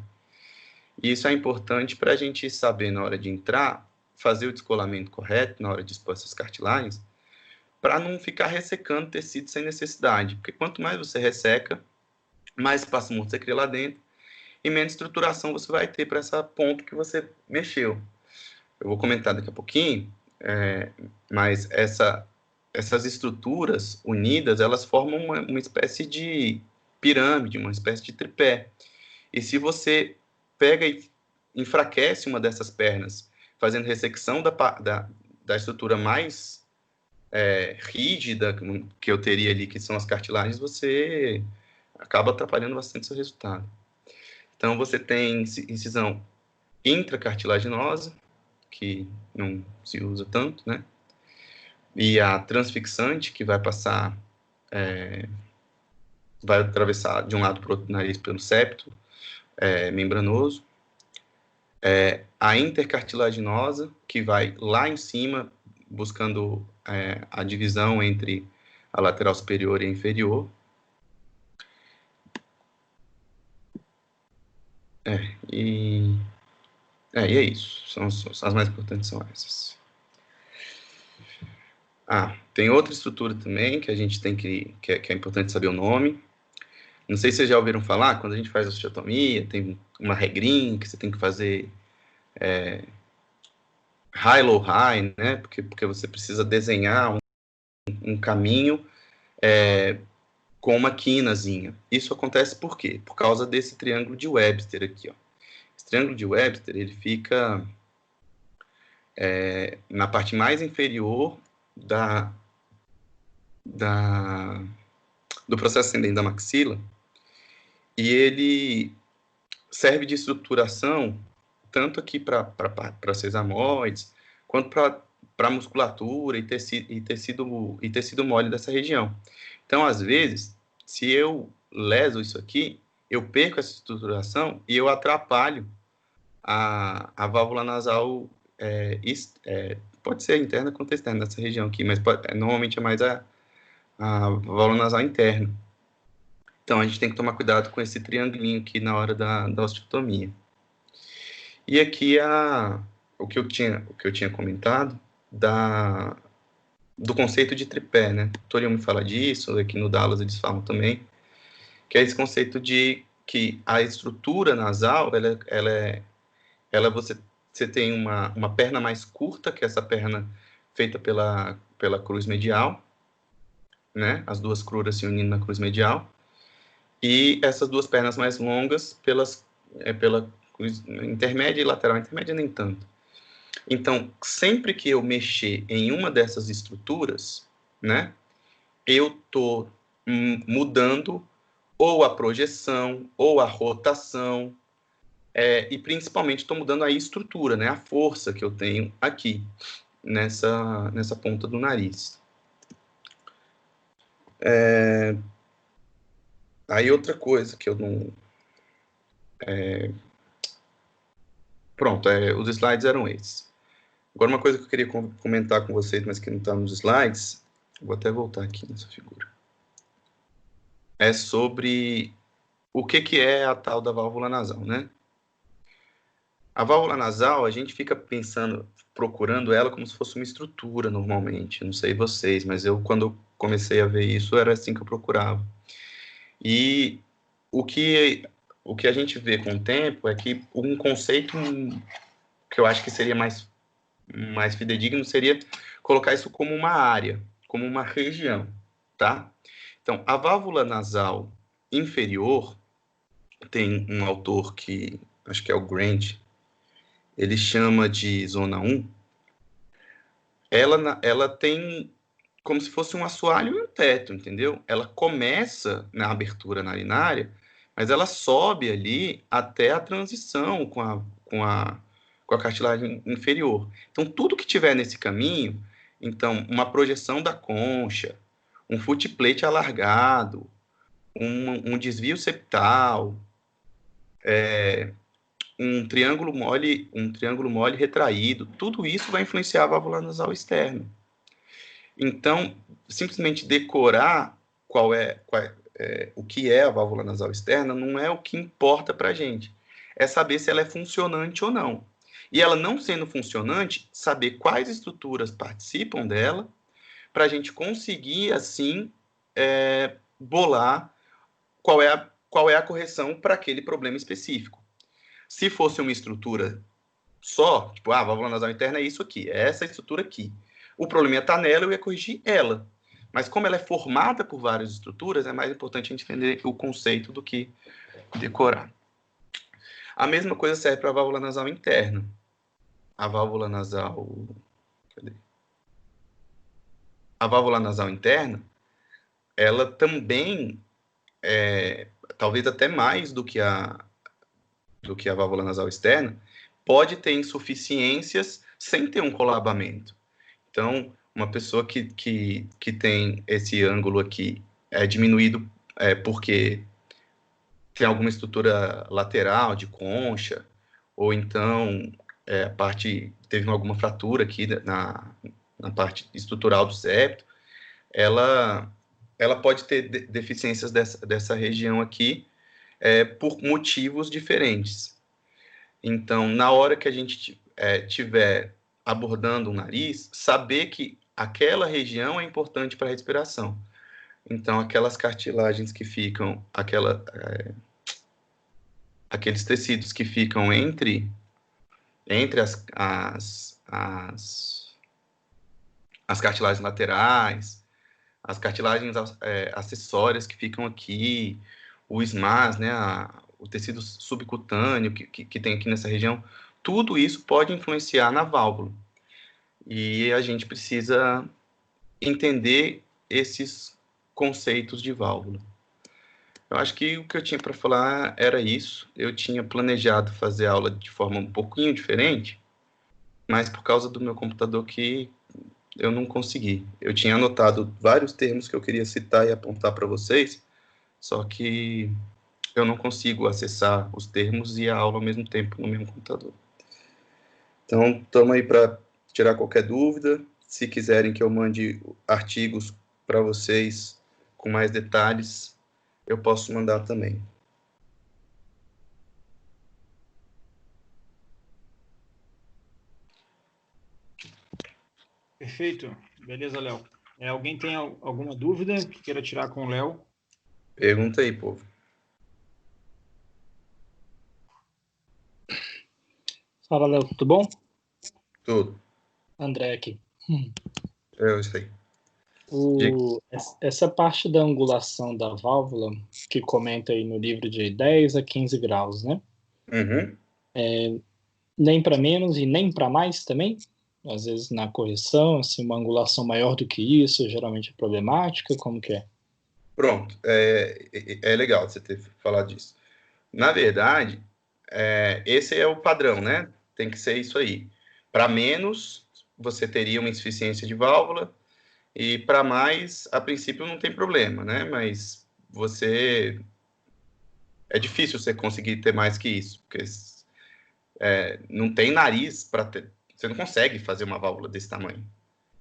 E isso é importante para a gente saber, na hora de entrar, fazer o descolamento correto, na hora de expor essas cartilagens, para não ficar ressecando tecido sem necessidade. Porque quanto mais você resseca, mais espaço morto você cria lá dentro, e menos estruturação você vai ter para essa ponto que você mexeu. Eu vou comentar daqui a pouquinho, mas essas estruturas unidas, elas formam uma espécie de pirâmide, uma espécie de tripé. E se você pega e enfraquece uma dessas pernas, fazendo ressecção da estrutura mais rígida que eu teria ali, que são as cartilagens, você acaba atrapalhando bastante seu resultado. Então, você tem incisão intracartilaginosa, que não se usa tanto, né? E a transfixante, que vai passar, vai atravessar de um lado para o outro do nariz pelo septo membranoso. A intercartilaginosa, que vai lá em cima, buscando a divisão entre a lateral superior e a inferior. E é isso. As mais importantes são essas. Tem outra estrutura também que a gente tem que é importante saber o nome. Não sei se vocês já ouviram falar, quando a gente faz osteotomia, tem uma regrinha que você tem que fazer high, low, high, né? Porque você precisa desenhar um caminho com uma quinazinha. Isso acontece por quê? Por causa desse triângulo de Webster aqui, ó. Esse triângulo de Webster, ele fica na parte mais inferior do processo ascendente da maxila, e ele serve de estruturação tanto aqui para sesamoides, quanto para musculatura e tecido mole dessa região. Então, às vezes, se eu leso isso aqui, eu perco essa estruturação e eu atrapalho a válvula nasal, pode ser interna quanto externa nessa região aqui, mas normalmente é mais a válvula nasal interna. Então, a gente tem que tomar cuidado com esse triangulinho aqui na hora da osteotomia. E aqui o que eu tinha comentado do conceito de tripé, né? O Toriel me fala disso, aqui no Dallas eles falam também, que é esse conceito de que a estrutura nasal, você tem uma perna mais curta, que é essa perna feita pela cruz medial, né? As duas cruras se unindo na cruz medial, e essas duas pernas mais longas pela cruz intermédia e lateral. Intermédia nem tanto. Então, sempre que eu mexer em uma dessas estruturas, né, eu estou mudando ou a projeção, ou a rotação, e principalmente estou mudando a estrutura, né, a força que eu tenho aqui, nessa ponta do nariz. Aí outra coisa que eu não... Pronto, os slides eram esses. Agora, uma coisa que eu queria comentar com vocês, mas que não está nos slides, vou até voltar aqui nessa figura, é sobre o que é a tal da válvula nasal, né? A válvula nasal, a gente fica pensando, procurando ela como se fosse uma estrutura, normalmente. Não sei vocês, mas quando eu comecei a ver isso, era assim que eu procurava. E o que a gente vê com o tempo é que um conceito que eu acho que seria mais fidedigno seria colocar isso como uma área, como uma região, tá? Então, a válvula nasal inferior, tem um autor que, acho que é o Grant, ele chama de zona 1, ela tem como se fosse um assoalho e um teto, entendeu? Ela começa na abertura narinária, mas ela sobe ali até a transição com a cartilagem inferior. Então, tudo que tiver nesse caminho, então, uma projeção da concha, um footplate alargado, um desvio septal, um triângulo mole retraído, tudo isso vai influenciar a válvula nasal externa. Então, simplesmente decorar o que é a válvula nasal externa não é o que importa para a gente. É saber se ela é funcionante ou não. E ela não sendo funcionante, saber quais estruturas participam dela, para a gente conseguir, assim, bolar qual é qual é a correção para aquele problema específico. Se fosse uma estrutura só, tipo, a válvula nasal interna é isso aqui, é essa estrutura aqui. O problema está nela, eu ia corrigir ela. Mas como ela é formada por várias estruturas, é mais importante a gente entender o conceito do que decorar. A mesma coisa serve para a válvula nasal interna. A válvula nasal... Cadê? A válvula nasal interna, ela também, talvez até mais do que a válvula nasal externa, pode ter insuficiências sem ter um colabamento. Então, uma pessoa que tem esse ângulo aqui diminuído porque tem alguma estrutura lateral de concha, ou então a parte teve alguma fratura aqui na parte estrutural do septo, ela pode ter deficiências dessa região aqui por motivos diferentes. Então, na hora que a gente estiver abordando o nariz, saber que aquela região é importante para a respiração. Então, aquelas cartilagens que ficam, aqueles tecidos que ficam entre as cartilagens laterais, as cartilagens acessórias que ficam aqui, o SMAS, né, o tecido subcutâneo que tem aqui nessa região, tudo isso pode influenciar na válvula. E a gente precisa entender esses conceitos de válvula. Eu acho que o que eu tinha para falar era isso. Eu tinha planejado fazer a aula de forma um pouquinho diferente, mas por causa do meu computador que eu não consegui. Eu tinha anotado vários termos que eu queria citar e apontar para vocês, só que eu não consigo acessar os termos e a aula ao mesmo tempo no mesmo computador. Então, estamos aí para tirar qualquer dúvida. Se quiserem que eu mande artigos para vocês com mais detalhes, eu posso mandar também. Perfeito. Beleza, Léo. Alguém tem alguma dúvida que queira tirar com o Léo? Pergunta aí, povo. Fala, Léo, tudo bom? Tudo. André aqui. Eu sei. Essa parte da angulação da válvula, que comenta aí no livro de 10 a 15 graus, né? Uhum. Nem para menos e nem para mais também? Às vezes na correção, assim, uma angulação maior do que isso, geralmente é problemática, como que é? Pronto, é legal você ter falado disso. Na verdade, esse é o padrão, né? Tem que ser isso aí. Para menos, você teria uma insuficiência de válvula, e para mais, a princípio, não tem problema, né? Mas é difícil você conseguir ter mais que isso, porque não tem nariz para ter. Você não consegue fazer uma válvula desse tamanho.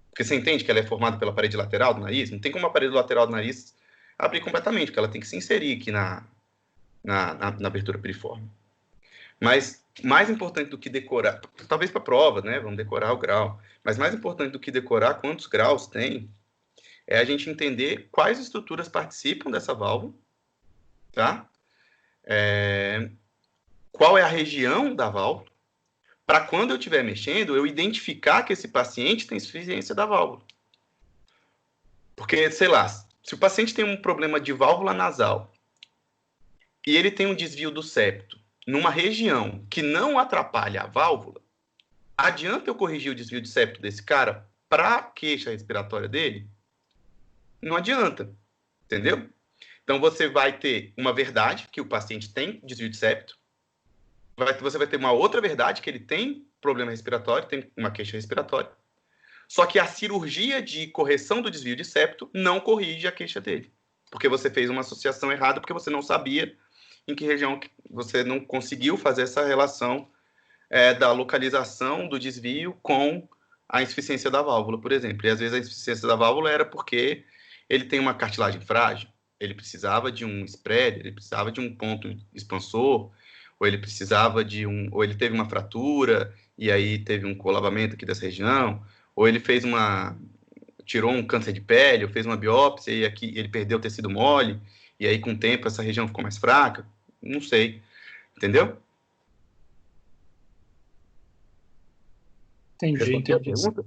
Porque você entende que ela é formada pela parede lateral do nariz? Não tem como a parede lateral do nariz abrir completamente, porque ela tem que se inserir aqui na abertura piriforme. Mas mais importante do que decorar, talvez para a prova, né? Vamos decorar o grau. Mas mais importante do que decorar quantos graus tem, é a gente entender quais estruturas participam dessa válvula, tá? Qual é a região da válvula, para quando eu estiver mexendo, eu identificar que esse paciente tem insuficiência da válvula. Porque, sei lá, se o paciente tem um problema de válvula nasal e ele tem um desvio do septo numa região que não atrapalha a válvula, adianta eu corrigir o desvio de septo desse cara para a queixa respiratória dele? Não adianta, entendeu? Então, você vai ter uma verdade, que o paciente tem desvio de septo, você vai ter uma outra verdade, que ele tem problema respiratório, tem uma queixa respiratória, só que a cirurgia de correção do desvio de septo não corrige a queixa dele, porque você fez uma associação errada, porque você não sabia em que região você não conseguiu fazer essa relação da localização do desvio com a insuficiência da válvula, por exemplo. E às vezes a insuficiência da válvula era porque ele tem uma cartilagem frágil, ele precisava de um spread, ele precisava de um ponto expansor, ou ele precisava ou ele teve uma fratura e aí teve um colabamento aqui dessa região, ou ele tirou um câncer de pele, ou fez uma biópsia e aqui ele perdeu o tecido mole e aí com o tempo essa região ficou mais fraca, não sei, entendeu? Entendi, Respondeu a entendi. pergunta?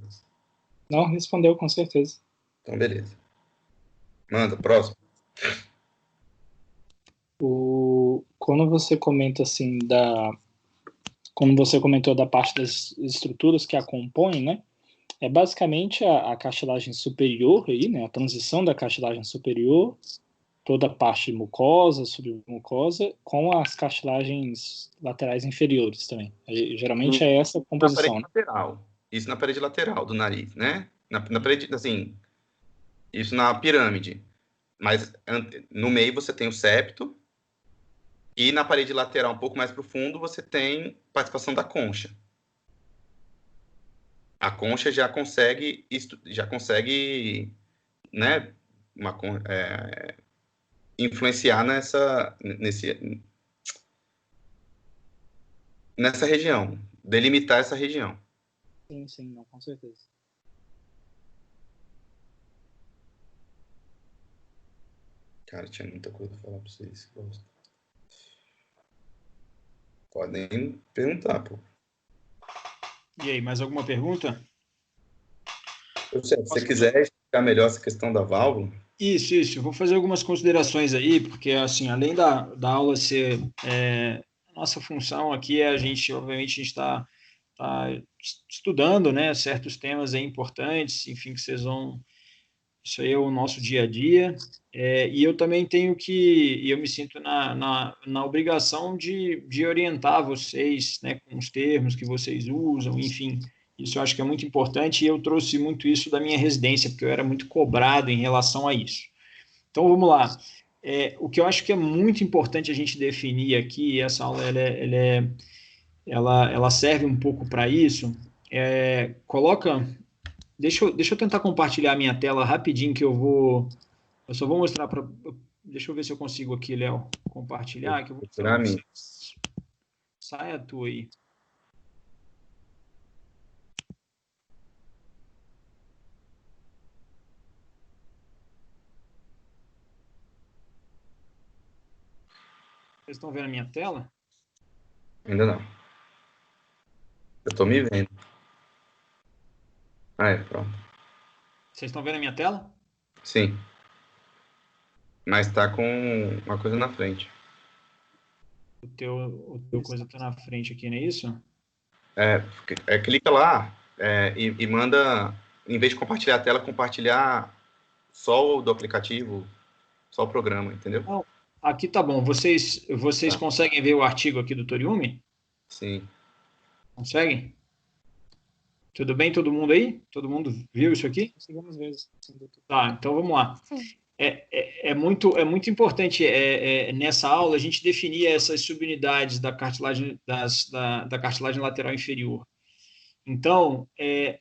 Não, respondeu com certeza. Então, beleza. Manda, próximo. Quando você comenta assim quando você comentou da parte das estruturas que a compõem, né? É basicamente a cartilagem superior aí, né? A transição da cartilagem superior, toda a parte mucosa, submucosa, com as cartilagens laterais inferiores também. Geralmente é essa a Na composição, parede né? lateral. Isso na parede lateral do nariz, né? Na parede, assim, isso na pirâmide. Mas no meio você tem o septo, e na parede lateral, um pouco mais para o fundo, você tem participação da concha. A concha já consegue, né, influenciar nessa região, delimitar essa região. Sim, sim, não, com certeza. Cara, tinha muita coisa pra falar pra vocês. Podem perguntar, pô. E aí, mais alguma pergunta? Se você quiser explicar melhor essa questão da válvula. Isso. Vou fazer algumas considerações aí, porque, assim, além da aula ser... nossa função aqui é obviamente, a gente está estudando, né, certos temas aí importantes, enfim, que vocês vão... Isso aí é o nosso dia a dia. E eu também e eu me sinto na obrigação de orientar vocês, né, com os termos que vocês usam, enfim, isso eu acho que é muito importante, e eu trouxe muito isso da minha residência, porque eu era muito cobrado em relação a isso. Então, vamos lá. O que eu acho que é muito importante a gente definir aqui, e essa aula ela serve um pouco para isso, deixa eu tentar compartilhar a minha tela rapidinho, que eu só vou mostrar para... Deixa eu ver se eu consigo aqui, Léo, compartilhar, que eu vou mostrar para vocês. Sai a tua aí. Vocês estão vendo a minha tela? Ainda não. Eu tô me vendo. Pronto. Vocês estão vendo a minha tela? Sim. Mas tá com uma coisa na frente. O teu coisa está na frente aqui, não é isso? Clica lá e manda, em vez de compartilhar a tela, compartilhar só o do aplicativo, só o programa, entendeu? Não, aqui tá bom. Vocês Tá. conseguem ver o artigo aqui do Toriumi? Sim. Conseguem? Tudo bem, todo mundo aí? Todo mundo viu isso aqui? Conseguimos ver. Tá, então vamos lá. É muito importante nessa aula a gente definir essas subunidades da cartilagem, da cartilagem lateral inferior. Então,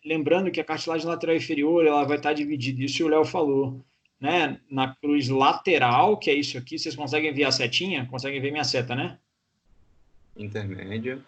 lembrando que a cartilagem lateral inferior ela vai estar dividida, isso o Léo falou, né? Na cruz lateral, que é isso aqui, vocês conseguem ver a setinha? Conseguem ver minha seta, né? Intermédia.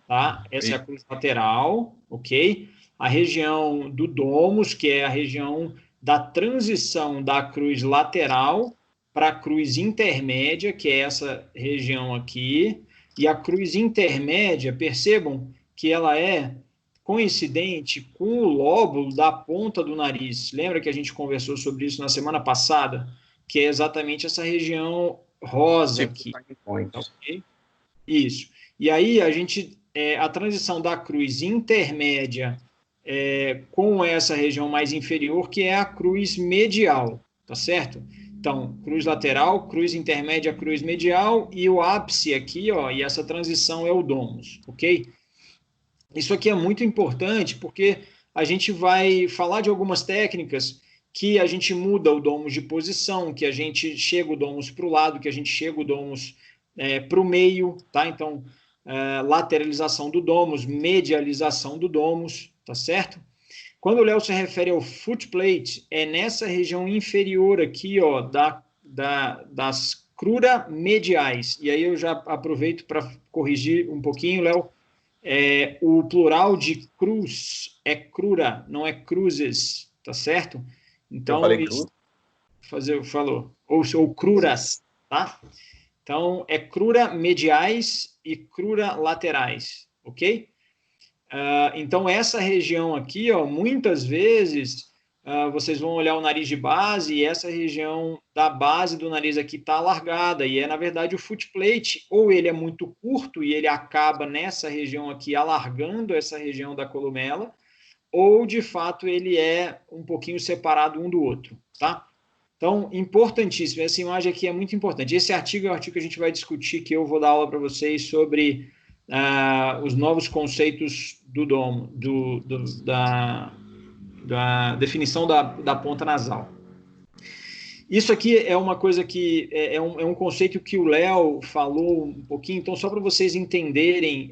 Tá? Essa é a cruz lateral, ok? A região do domus, que é a região da transição da cruz lateral para a cruz intermédia, que é essa região aqui. E a cruz intermédia, percebam que ela é coincidente com o lóbulo da ponta do nariz. Lembra que a gente conversou sobre isso na semana passada? Que é exatamente essa região rosa aqui. Okay? Isso. E aí a transição da cruz intermédia com essa região mais inferior, que é a cruz medial, tá certo? Então, cruz lateral, cruz intermédia, cruz medial, e o ápice aqui, ó, e essa transição é o domus, ok? Isso aqui é muito importante porque a gente vai falar de algumas técnicas que a gente muda o domus de posição, que a gente chega o domus para o lado, que a gente chega o domus para o meio, tá? Então, lateralização do domus, medialização do domus, tá certo? Quando o Léo se refere ao footplate, é nessa região inferior aqui, ó, das crura mediais. E aí eu já aproveito para corrigir um pouquinho, Léo. O plural de cruz é crura, não é cruzes, tá certo? Então, Eu falei cruz? falou. Ou cruras, tá? Então, é crura mediais e crura laterais, ok? Então, essa região aqui, ó, muitas vezes, vocês vão olhar o nariz de base e essa região da base do nariz aqui está alargada, e na verdade, o foot plate, ou ele é muito curto e ele acaba nessa região aqui, alargando essa região da columela, ou, de fato, ele é um pouquinho separado um do outro, tá? Então, importantíssimo, essa imagem aqui é muito importante. Esse artigo é o artigo que a gente vai discutir, que eu vou dar aula para vocês sobre os novos conceitos do domo, da definição da ponta nasal. Isso aqui é uma coisa que é um conceito que o Léo falou um pouquinho, então só para vocês entenderem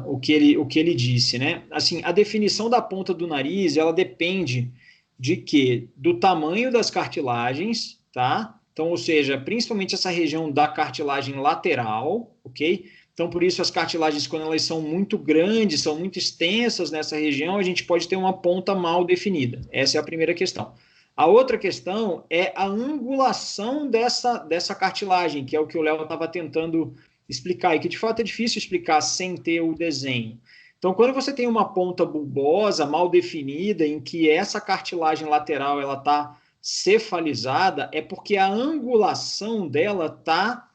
o que ele disse, né? Assim, a definição da ponta do nariz, ela depende de quê? Do tamanho das cartilagens, tá? Então, ou seja, principalmente essa região da cartilagem lateral, ok? Então, por isso, as cartilagens, quando elas são muito grandes, são muito extensas nessa região, a gente pode ter uma ponta mal definida. Essa é a primeira questão. A outra questão é a angulação dessa cartilagem, que é o que o Léo estava tentando explicar, e que de fato é difícil explicar sem ter o desenho. Então, quando você tem uma ponta bulbosa, mal definida, em que essa cartilagem lateral ela está cefalizada, é porque a angulação dela está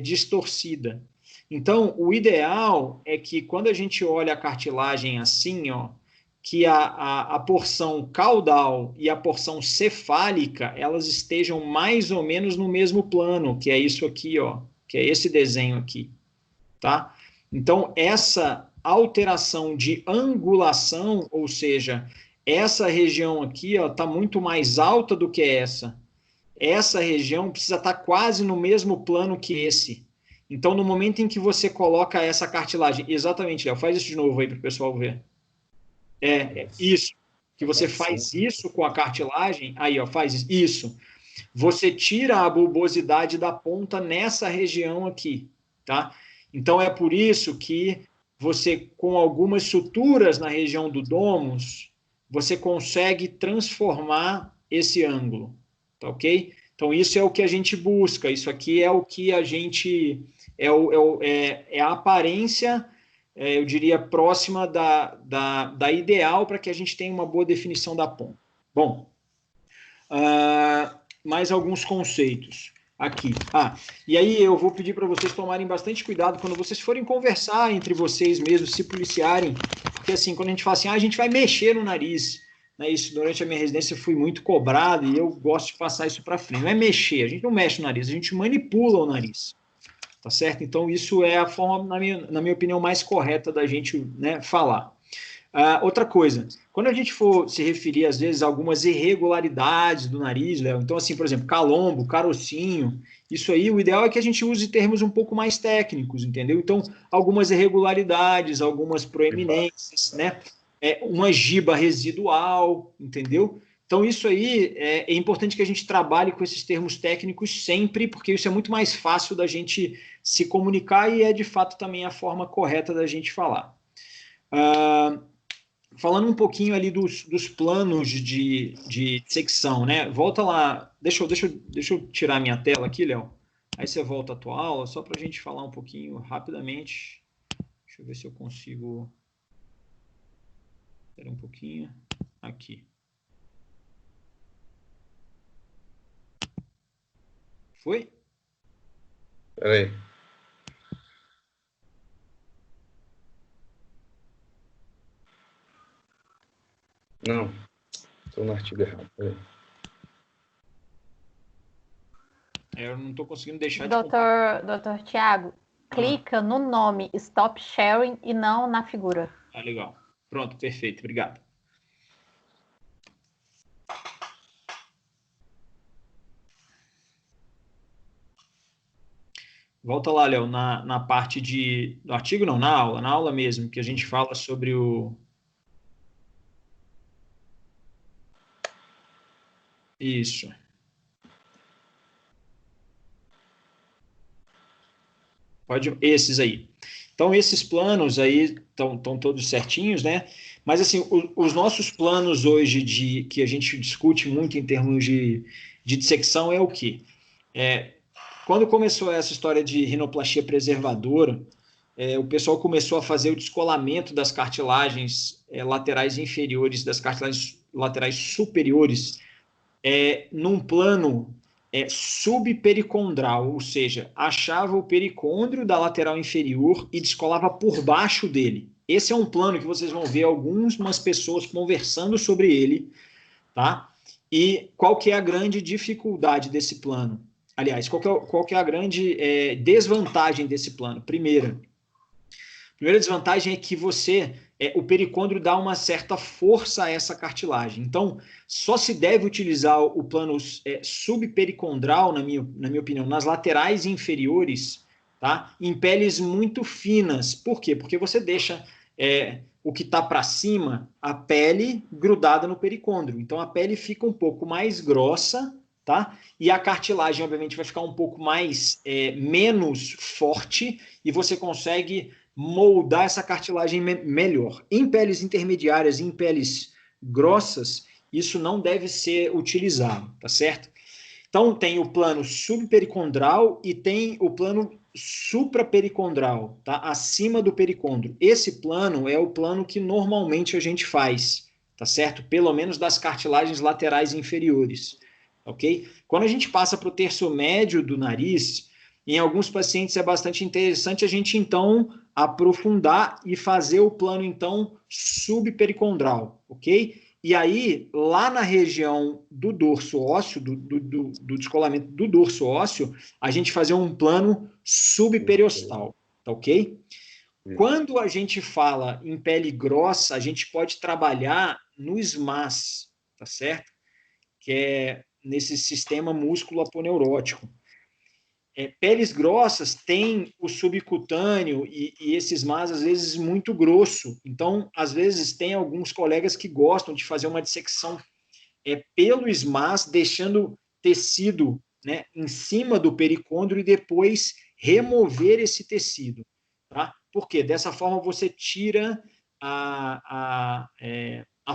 distorcida. Então, o ideal é que quando a gente olha a cartilagem assim, ó, que a porção caudal e a porção cefálica, elas estejam mais ou menos no mesmo plano, que é isso aqui, ó, que é esse desenho aqui, tá? Então, essa alteração de angulação, ou seja, essa região aqui está muito mais alta do que essa. Essa região precisa estar quase no mesmo plano que esse. Então, no momento em que você coloca essa cartilagem, exatamente, Léo, faz isso de novo aí para o pessoal ver. Isso. Que você faz isso com a cartilagem, aí, ó, faz isso. Você tira a bulbosidade da ponta nessa região aqui, tá? Então, é por isso que você, com algumas suturas na região do domus, você consegue transformar esse ângulo, tá ok? Então, isso é o que a gente busca, isso aqui é o que a gente... é a aparência, eu diria, próxima da ideal para que a gente tenha uma boa definição da ponta. Bom, mais alguns conceitos aqui. E aí eu vou pedir para vocês tomarem bastante cuidado quando vocês forem conversar entre vocês mesmos, se policiarem, porque assim, quando a gente fala assim, a gente vai mexer no nariz, né, isso durante a minha residência eu fui muito cobrado e eu gosto de passar isso para frente. Não é mexer, a gente não mexe no nariz, a gente manipula o nariz, tá certo? Então isso é a forma, na minha opinião, mais correta da gente, né, falar. Outra coisa, quando a gente for se referir, às vezes, a algumas irregularidades do nariz, Léo, então, assim, por exemplo, calombo, carocinho, isso aí, o ideal é que a gente use termos um pouco mais técnicos, entendeu? Então, algumas irregularidades, algumas proeminências, né? Uma giba residual, entendeu? Então, isso aí é importante que a gente trabalhe com esses termos técnicos sempre, porque isso é muito mais fácil da gente se comunicar e é, de fato, também a forma correta da gente falar. Falando um pouquinho ali dos planos de secção, né? Volta lá, deixa eu tirar minha tela aqui, Léo. Aí você volta à tua aula, só para a gente falar um pouquinho rapidamente. Deixa eu ver se eu consigo... Espera um pouquinho. Aqui. Foi? Espera aí. Não, estou no artigo errado. Eu não estou conseguindo deixar Doutor Tiago, clica no nome Stop Sharing e não na figura. Legal. Pronto, perfeito. Obrigado. Volta lá, Léo, na parte do artigo, não, na aula mesmo, que a gente fala sobre o... Isso. Esses aí. Então, esses planos aí estão todos certinhos, né? Mas, assim, os nossos planos hoje que a gente discute muito em termos de dissecção é o quê? Quando começou essa história de rinoplastia preservadora, o pessoal começou a fazer o descolamento das cartilagens laterais inferiores, das cartilagens laterais superiores, num plano subpericondral, ou seja, achava o pericôndrio da lateral inferior e descolava por baixo dele. Esse é um plano que vocês vão ver algumas pessoas conversando sobre ele, tá? E qual que é a grande dificuldade desse plano? Aliás, qual que é a grande desvantagem desse plano? Primeira desvantagem é que o pericôndrio dá uma certa força a essa cartilagem. Então, só se deve utilizar o plano subpericondral, na minha opinião, nas laterais inferiores, tá? Em peles muito finas. Por quê? Porque você deixa o que está para cima, a pele grudada no pericôndrio. Então, a pele fica um pouco mais grossa, tá? E a cartilagem, obviamente, vai ficar um pouco menos forte e você consegue moldar essa cartilagem melhor. Em peles intermediárias e em peles grossas, isso não deve ser utilizado, tá certo? Então, tem o plano subpericondral e tem o plano suprapericondral, tá? Acima do pericôndrio. Esse plano é o plano que normalmente a gente faz, tá certo? Pelo menos das cartilagens laterais inferiores, ok? Quando a gente passa para o terço médio do nariz, em alguns pacientes é bastante interessante a gente, então, aprofundar e fazer o plano, então, subpericondral, ok? E aí, lá na região do dorso ósseo, do descolamento do dorso ósseo, a gente fazer um plano subperiostal, tá ok? Quando a gente fala em pele grossa, a gente pode trabalhar no SMAS, tá certo? Que é nesse sistema músculo-aponeurótico. Peles grossas têm o subcutâneo e esses mas, às vezes, muito grosso. Então, às vezes, tem alguns colegas que gostam de fazer uma dissecção pelo SMAS, deixando tecido, né, em cima do pericôndrio e depois remover esse tecido. Tá? Por quê? Dessa forma, você tira a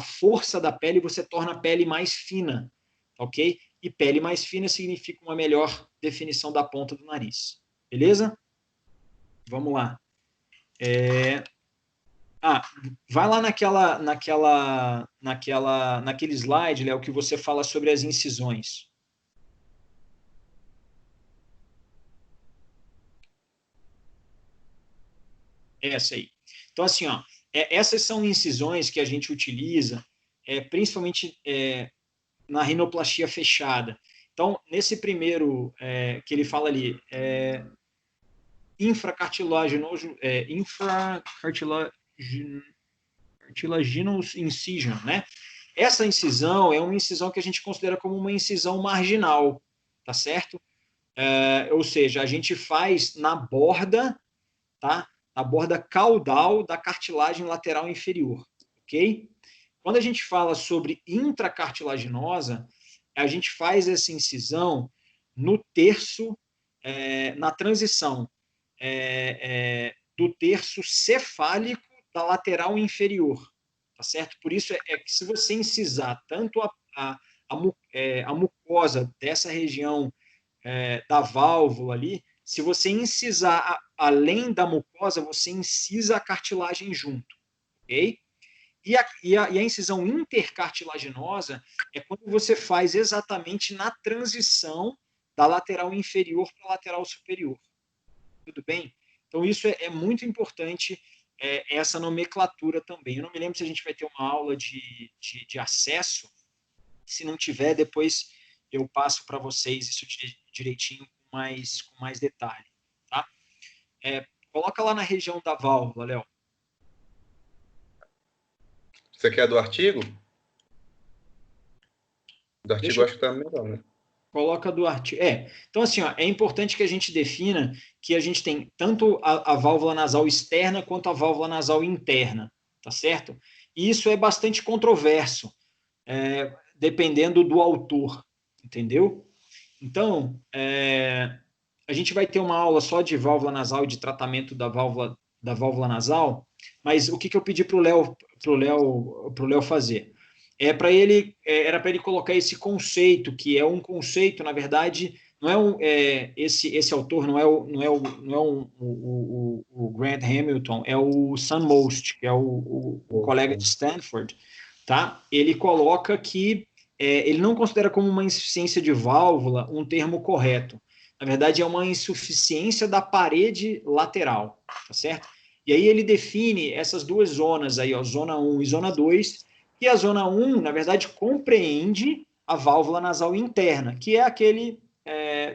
força da pele e você torna a pele mais fina, ok? E pele mais fina significa uma melhor definição da ponta do nariz. Beleza? Vamos lá. Vai lá naquele slide, Léo, que você fala sobre as incisões. Essa aí. Então, assim, ó, essas são incisões que a gente utiliza, principalmente na rinoplastia fechada. Então, nesse primeiro que ele fala ali, infracartilaginous incision, né? Essa incisão é uma incisão que a gente considera como uma incisão marginal, tá certo? Ou seja, a gente faz na borda, tá? Na borda caudal da cartilagem lateral inferior, ok? Quando a gente fala sobre intracartilaginosa, a gente faz essa incisão no terço, na transição do terço cefálico da lateral inferior, tá certo? Por isso que se você incisar tanto a mucosa dessa região da válvula ali, se você incisar além da mucosa, você incisa a cartilagem junto, ok? E a incisão intercartilaginosa é quando você faz exatamente na transição da lateral inferior para a lateral superior. Tudo bem? Então, isso é muito importante, essa nomenclatura também. Eu não me lembro se a gente vai ter uma aula de acesso. Se não tiver, depois eu passo para vocês isso direitinho com mais detalhe. Tá? Coloca lá na região da válvula, Léo. Você quer do artigo? Do artigo eu acho que está melhor, né? Coloca do artigo. Então, assim, ó, é importante que a gente defina que a gente tem tanto a válvula nasal externa quanto a válvula nasal interna, tá certo? E isso é bastante controverso, dependendo do autor, entendeu? Então, a gente vai ter uma aula só de válvula nasal e de tratamento da válvula da válvula nasal, mas o que eu pedi para o Léo fazer? Era para ele colocar esse conceito, que é um conceito, na verdade, não é esse autor não é o Grant Hamilton, é o Sam Most, que é o colega de Stanford, tá? Ele coloca que ele não considera como uma insuficiência de válvula um termo correto. Na verdade, é uma insuficiência da parede lateral, tá certo? E aí ele define essas duas zonas aí, ó, zona 1 e zona 2, e a zona 1, na verdade, compreende a válvula nasal interna, que é aquele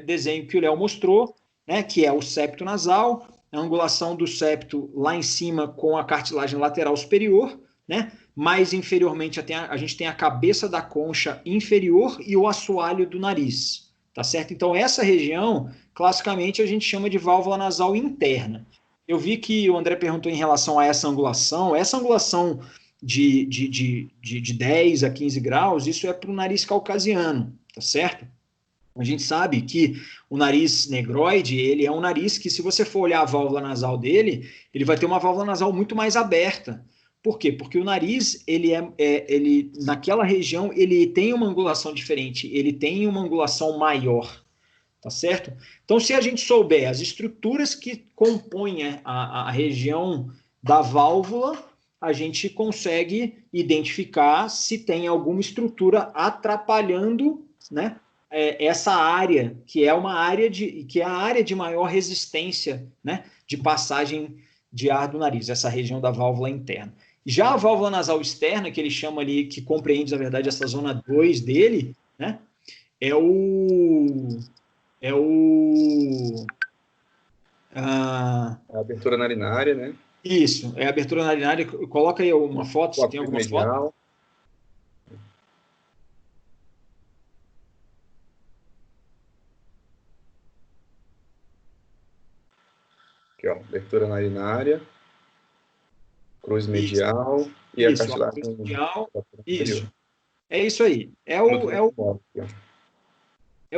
desenho que o Léo mostrou, né, que é o septo nasal, a angulação do septo lá em cima com a cartilagem lateral superior, né? Mais inferiormente a gente tem a cabeça da concha inferior e o assoalho do nariz, tá certo? Então, essa região, classicamente, a gente chama de válvula nasal interna. Eu vi que o André perguntou em relação a essa angulação de 10 a 15 graus, isso é para o nariz caucasiano, tá certo? A gente sabe que o nariz negroide, ele é um nariz que, se você for olhar a válvula nasal dele, ele vai ter uma válvula nasal muito mais aberta. Por quê? Porque o nariz, ele naquela região, ele tem uma angulação diferente, ele tem uma angulação maior, tá certo? Então, se a gente souber as estruturas que compõem a região da válvula, a gente consegue identificar se tem alguma estrutura atrapalhando, né, essa área, que é a área de maior resistência, né, de passagem de ar do nariz, essa região da válvula interna. Já a válvula nasal externa, que ele chama ali, que compreende, na verdade, essa zona 2 dele, né, é a abertura narinária, né? Isso, é a abertura narinária. Coloca aí uma foto, se tem alguma foto. Aqui, ó, abertura narinária, cruz medial e a cartilagem medial. Isso. É isso aí. É o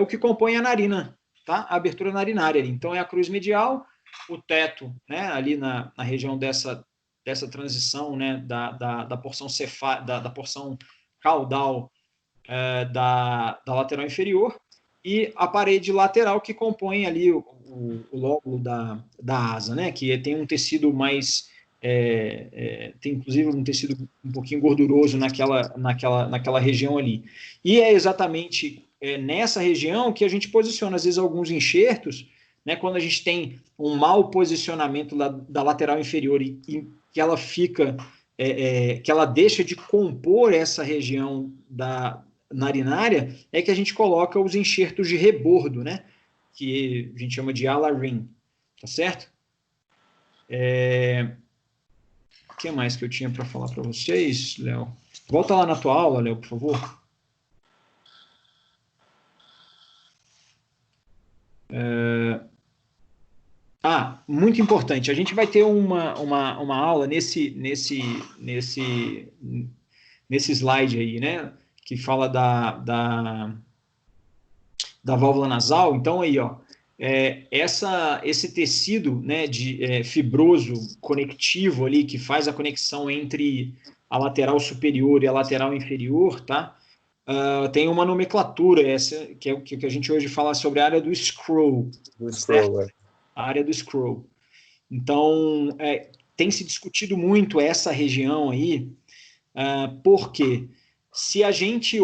que compõe a narina, tá? A abertura narinária ali. Então é a cruz medial, o teto, né? Ali na região dessa transição, né? Da porção da porção caudal da lateral inferior, e a parede lateral que compõe ali o lóbulo da asa, né? Que tem um tecido mais tem inclusive um tecido um pouquinho gorduroso naquela região ali. E é exatamente nessa região que a gente posiciona, às vezes, alguns enxertos, né, quando a gente tem um mau posicionamento da lateral inferior e que ela fica, que ela deixa de compor essa região da narinária, é que a gente coloca os enxertos de rebordo, né, que a gente chama de ala ring, tá certo? O que mais que eu tinha para falar para vocês, Léo? Volta lá na tua aula, Léo, por favor. Muito importante. A gente vai ter uma aula nesse slide aí, né? Que fala da válvula nasal. Então, aí, ó, esse tecido, né, fibroso conectivo ali, que faz a conexão entre a lateral superior e a lateral inferior, tá? Tem uma nomenclatura, essa, que é o que a gente hoje fala sobre a área do scroll. A área do scroll. Então, tem se discutido muito essa região aí, porque se a gente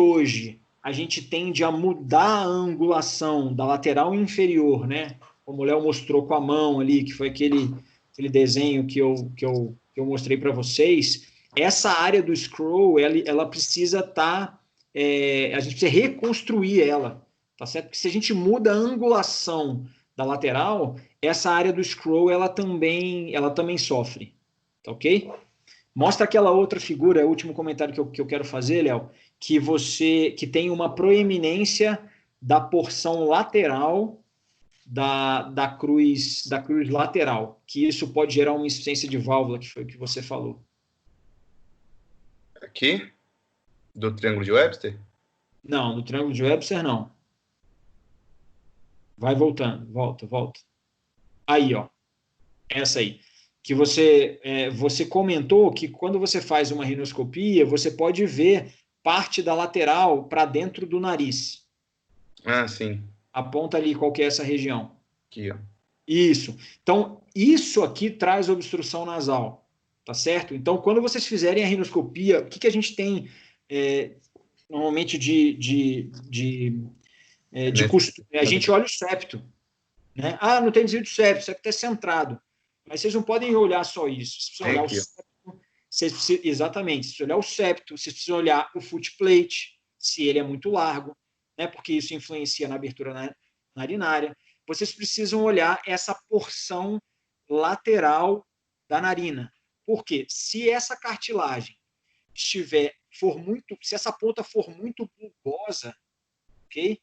tende a mudar a angulação da lateral inferior, né? Como o Léo mostrou com a mão ali, que foi aquele desenho que eu mostrei para vocês, essa área do scroll, ela precisa estar... a gente precisa reconstruir ela, tá certo? Porque se a gente muda a angulação da lateral, essa área do scroll, ela também sofre, tá ok? Mostra aquela outra figura, é o último comentário que eu quero fazer, Léo, que tem uma proeminência da porção lateral da cruz lateral, que isso pode gerar uma insuficiência de válvula, que foi o que você falou. Aqui? Do triângulo de Webster? Não, do triângulo de Webster não. Vai voltando, volta. Aí, ó, essa aí. que você comentou que quando você faz uma rinoscopia, você pode ver parte da lateral para dentro do nariz. Ah, sim. Aponta ali qual que é essa região. Aqui, ó. Isso. Então, isso aqui traz obstrução nasal, tá certo? Então, quando vocês fizerem a rinoscopia, o que a gente tem normalmente de costume? A gente olha o septo, né? Ah, não tem desvio do septo, o septo é centrado. Mas vocês não podem olhar só isso. Vocês precisam olhar o septo. Exatamente. Se olhar o septo, vocês precisam olhar o footplate, se ele é muito largo, né? Porque isso influencia na abertura narinária. Vocês precisam olhar essa porção lateral da narina. Por quê? Se essa cartilagem se essa ponta for muito bulbosa, ok?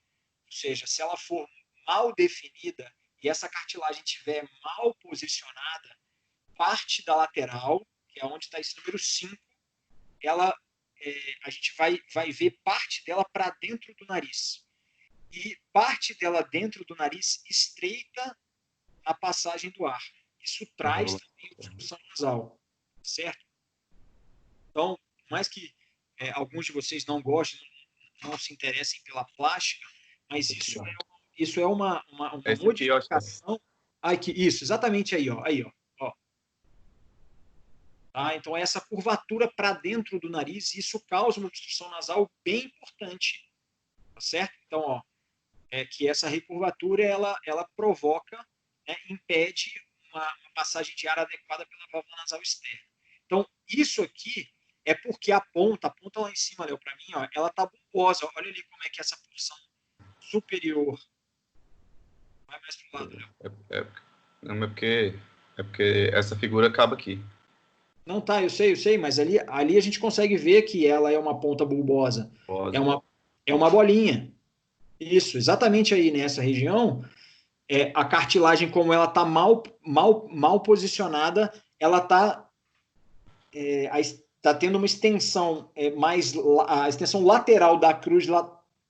Ou seja, se ela for mal definida e essa cartilagem estiver mal posicionada, parte da lateral, que é onde está esse número 5, a gente vai ver parte dela para dentro do nariz. E parte dela dentro do nariz estreita a passagem do ar. Isso traz também obstrução nasal, certo? Então, mais que alguns de vocês não gostem, não se interessem pela plástica, mas isso é uma modificação. Isso, exatamente aí, ó. Tá? Então, essa curvatura para dentro do nariz, isso causa uma obstrução nasal bem importante, tá certo? Então, ó, que essa recurvatura ela provoca, né, impede uma passagem de ar adequada pela válvula nasal externa. Então, isso aqui é porque a ponta lá em cima, Léo, para mim, ó, ela tá bulbosa. Olha ali como é que essa porção superior vai mais pro lado, Léo. Não, é porque essa figura acaba aqui. Não, tá, eu sei, mas ali a gente consegue ver que ela é uma ponta bulbosa. É uma bolinha. Isso, exatamente aí nessa região, a cartilagem, como ela está mal posicionada, ela está tendo uma extensão a extensão lateral da cruz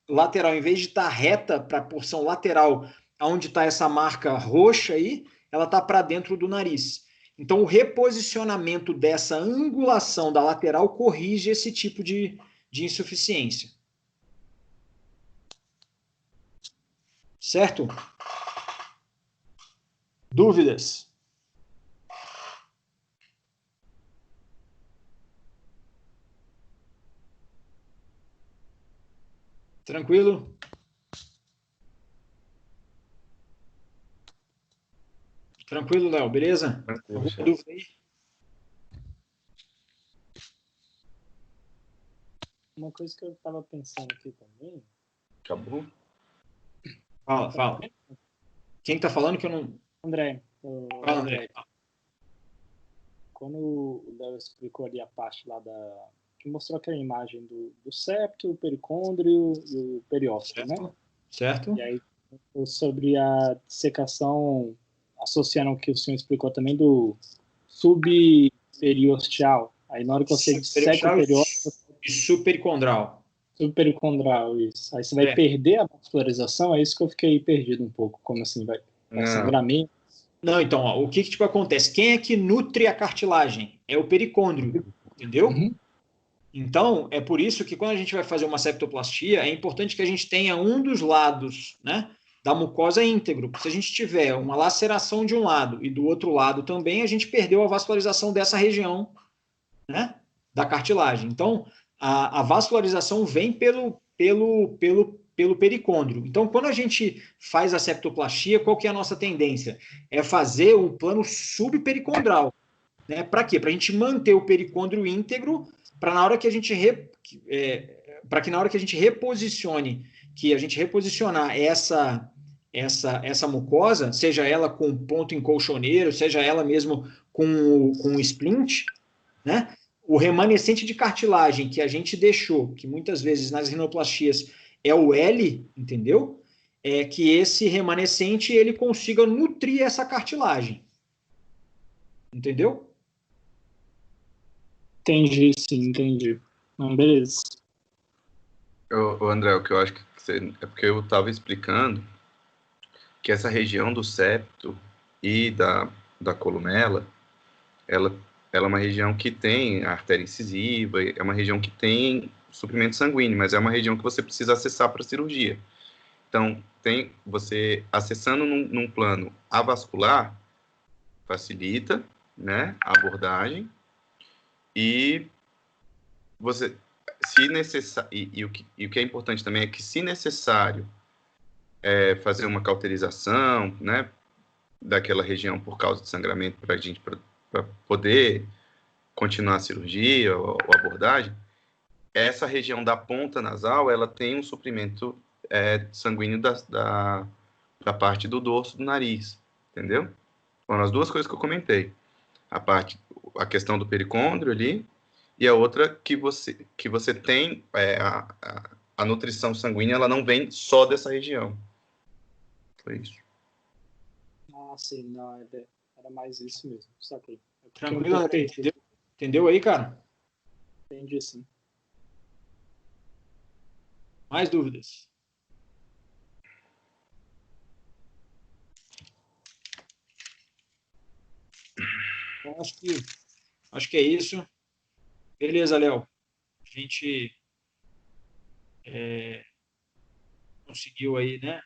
lateral, em vez de estar reta para a porção lateral, onde está essa marca roxa aí, ela está para dentro do nariz. Então, o reposicionamento dessa angulação da lateral corrige esse tipo de insuficiência. Certo? Dúvidas? Tranquilo? Tranquilo, Léo, beleza? Alguma dúvida aí? Uma coisa que eu estava pensando aqui também. Acabou? Fala. Quem está falando que eu não... André. Fala, André. Quando o Léo explicou ali a parte lá que mostrou aquela imagem do septo, o pericôndrio e o periósteo, né? Certo. E aí, sobre a dissecação, associando o que o senhor explicou também do subperiosteal. Aí, na hora que você disseca o periósteo... Supericondral. Supericondral, isso. Aí você vai perder a vascularização, é isso que eu fiquei perdido um pouco. Como assim? Vai sangramento? Não, então, ó, o que tipo acontece? Quem é que nutre a cartilagem? É o pericôndrio, entendeu? Uhum. Então, é por isso que quando a gente vai fazer uma septoplastia, é importante que a gente tenha um dos lados, né, da mucosa íntegro. Se a gente tiver uma laceração de um lado e do outro lado também, a gente perdeu a vascularização dessa região, né, da cartilagem. Então, a vascularização vem pelo pericôndrio. Então, quando a gente faz a septoplastia, qual que é a nossa tendência? É fazer um plano subpericondral. Né? Para quê? Para a gente manter o pericôndrio íntegro, para na hora que a gente reposicione, que a gente reposicionar essa mucosa, seja ela com ponto em colchoneiro, seja ela mesmo com o splint, né? O remanescente de cartilagem que a gente deixou, que muitas vezes nas rinoplastias é o L, entendeu? É que esse remanescente ele consiga nutrir essa cartilagem. Entendeu? Entendi, sim, entendi. Não, beleza. André, o que eu acho que é porque eu estava explicando que essa região do septo e da columela, ela é uma região que tem artéria incisiva, é uma região que tem suprimento sanguíneo, mas é uma região que você precisa acessar para cirurgia. Então, você acessando num plano avascular, facilita, né, a abordagem, e você, se necessário, e o que é importante também é que, se necessário, fazer uma cauterização, né, daquela região por causa de sangramento para poder continuar a cirurgia ou abordagem, essa região da ponta nasal, ela tem um suprimento sanguíneo da parte do dorso do nariz, entendeu? Foram as duas coisas que eu comentei. A questão do pericôndrio ali, e a outra que você tem a nutrição sanguínea, ela não vem só dessa região. Foi isso. Ah, sim, não, era mais isso mesmo, saquei. Tranquilo, entendeu aí, cara? Entendi, sim. Mais dúvidas? Então, acho que é isso. Beleza, Léo. A gente conseguiu aí, né?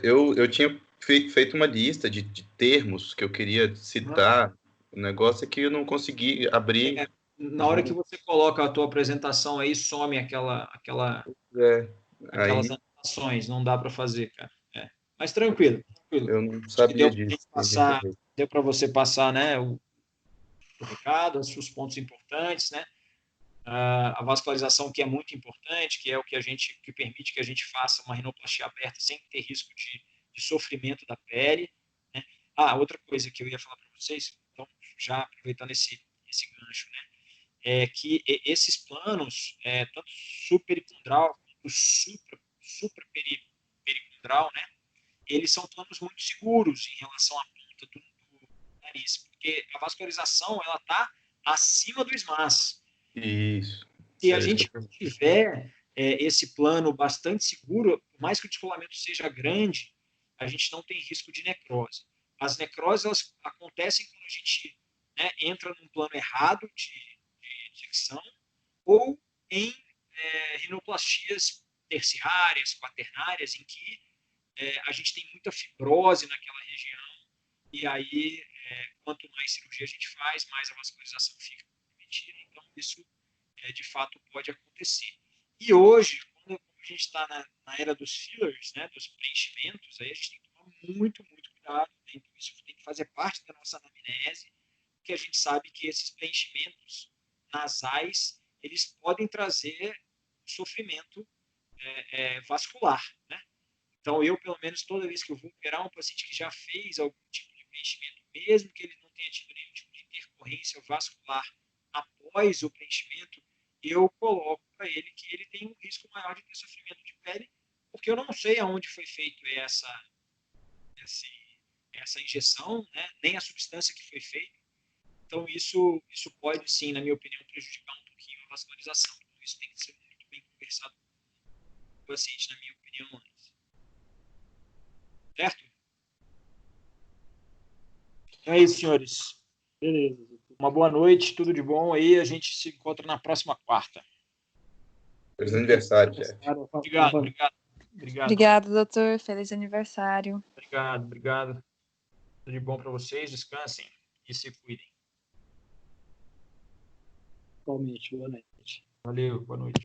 Eu tinha feito uma lista de termos que eu queria citar. O negócio é que eu não consegui abrir. Na hora que você coloca a tua apresentação aí, some aquelas anotações. Não dá para fazer, cara. Mas tranquilo. Eu não sabia disso. Deu para você passar, né, o recado, os pontos importantes, né? A vascularização, que é muito importante, que é o que permite que a gente faça uma rinoplastia aberta sem ter risco de sofrimento da pele, né? Outra coisa que eu ia falar para vocês, então, já aproveitando esse gancho, né? É que esses planos, tanto supericondral quanto suprapericondral, né? Eles são planos muito seguros em relação à ponta do nariz, porque a vascularização, ela está acima do SMAS. Isso. Se a gente tiver esse plano bastante seguro, por mais que o descolamento seja grande, a gente não tem risco de necrose. As necroses, elas acontecem quando a gente, né, entra num plano errado de dicção ou em rinoplastias terciárias, quaternárias, em que a gente tem muita fibrose naquela região, e aí, quanto mais cirurgia a gente faz, mais a vascularização fica permitida. Então, isso, de fato, pode acontecer. E hoje, como a gente está na era dos fillers, né, dos preenchimentos, aí a gente tem que tomar muito, muito cuidado. Né? Então, isso tem que fazer parte da nossa anamnese, porque a gente sabe que esses preenchimentos nasais, eles podem trazer sofrimento vascular, né? Então, eu, pelo menos, toda vez que eu vou operar um paciente que já fez algum tipo de preenchimento, mesmo que ele não tenha tido nenhum tipo de intercorrência vascular após o preenchimento, eu coloco para ele que ele tem um risco maior de ter sofrimento de pele, porque eu não sei aonde foi feito essa injeção, né? Nem a substância que foi feita. Então, isso pode, sim, na minha opinião, prejudicar um pouquinho a vascularização. Então, isso tem que ser muito bem conversado com o paciente, na minha opinião, antes. Certo? Então é isso, senhores. Beleza. Uma boa noite, tudo de bom aí. A gente se encontra na próxima quarta. Feliz aniversário, Jeff. Obrigado. Obrigado, doutor. Feliz aniversário. Obrigado. Tudo de bom para vocês. Descansem e se cuidem. Igualmente, boa noite. Valeu, boa noite.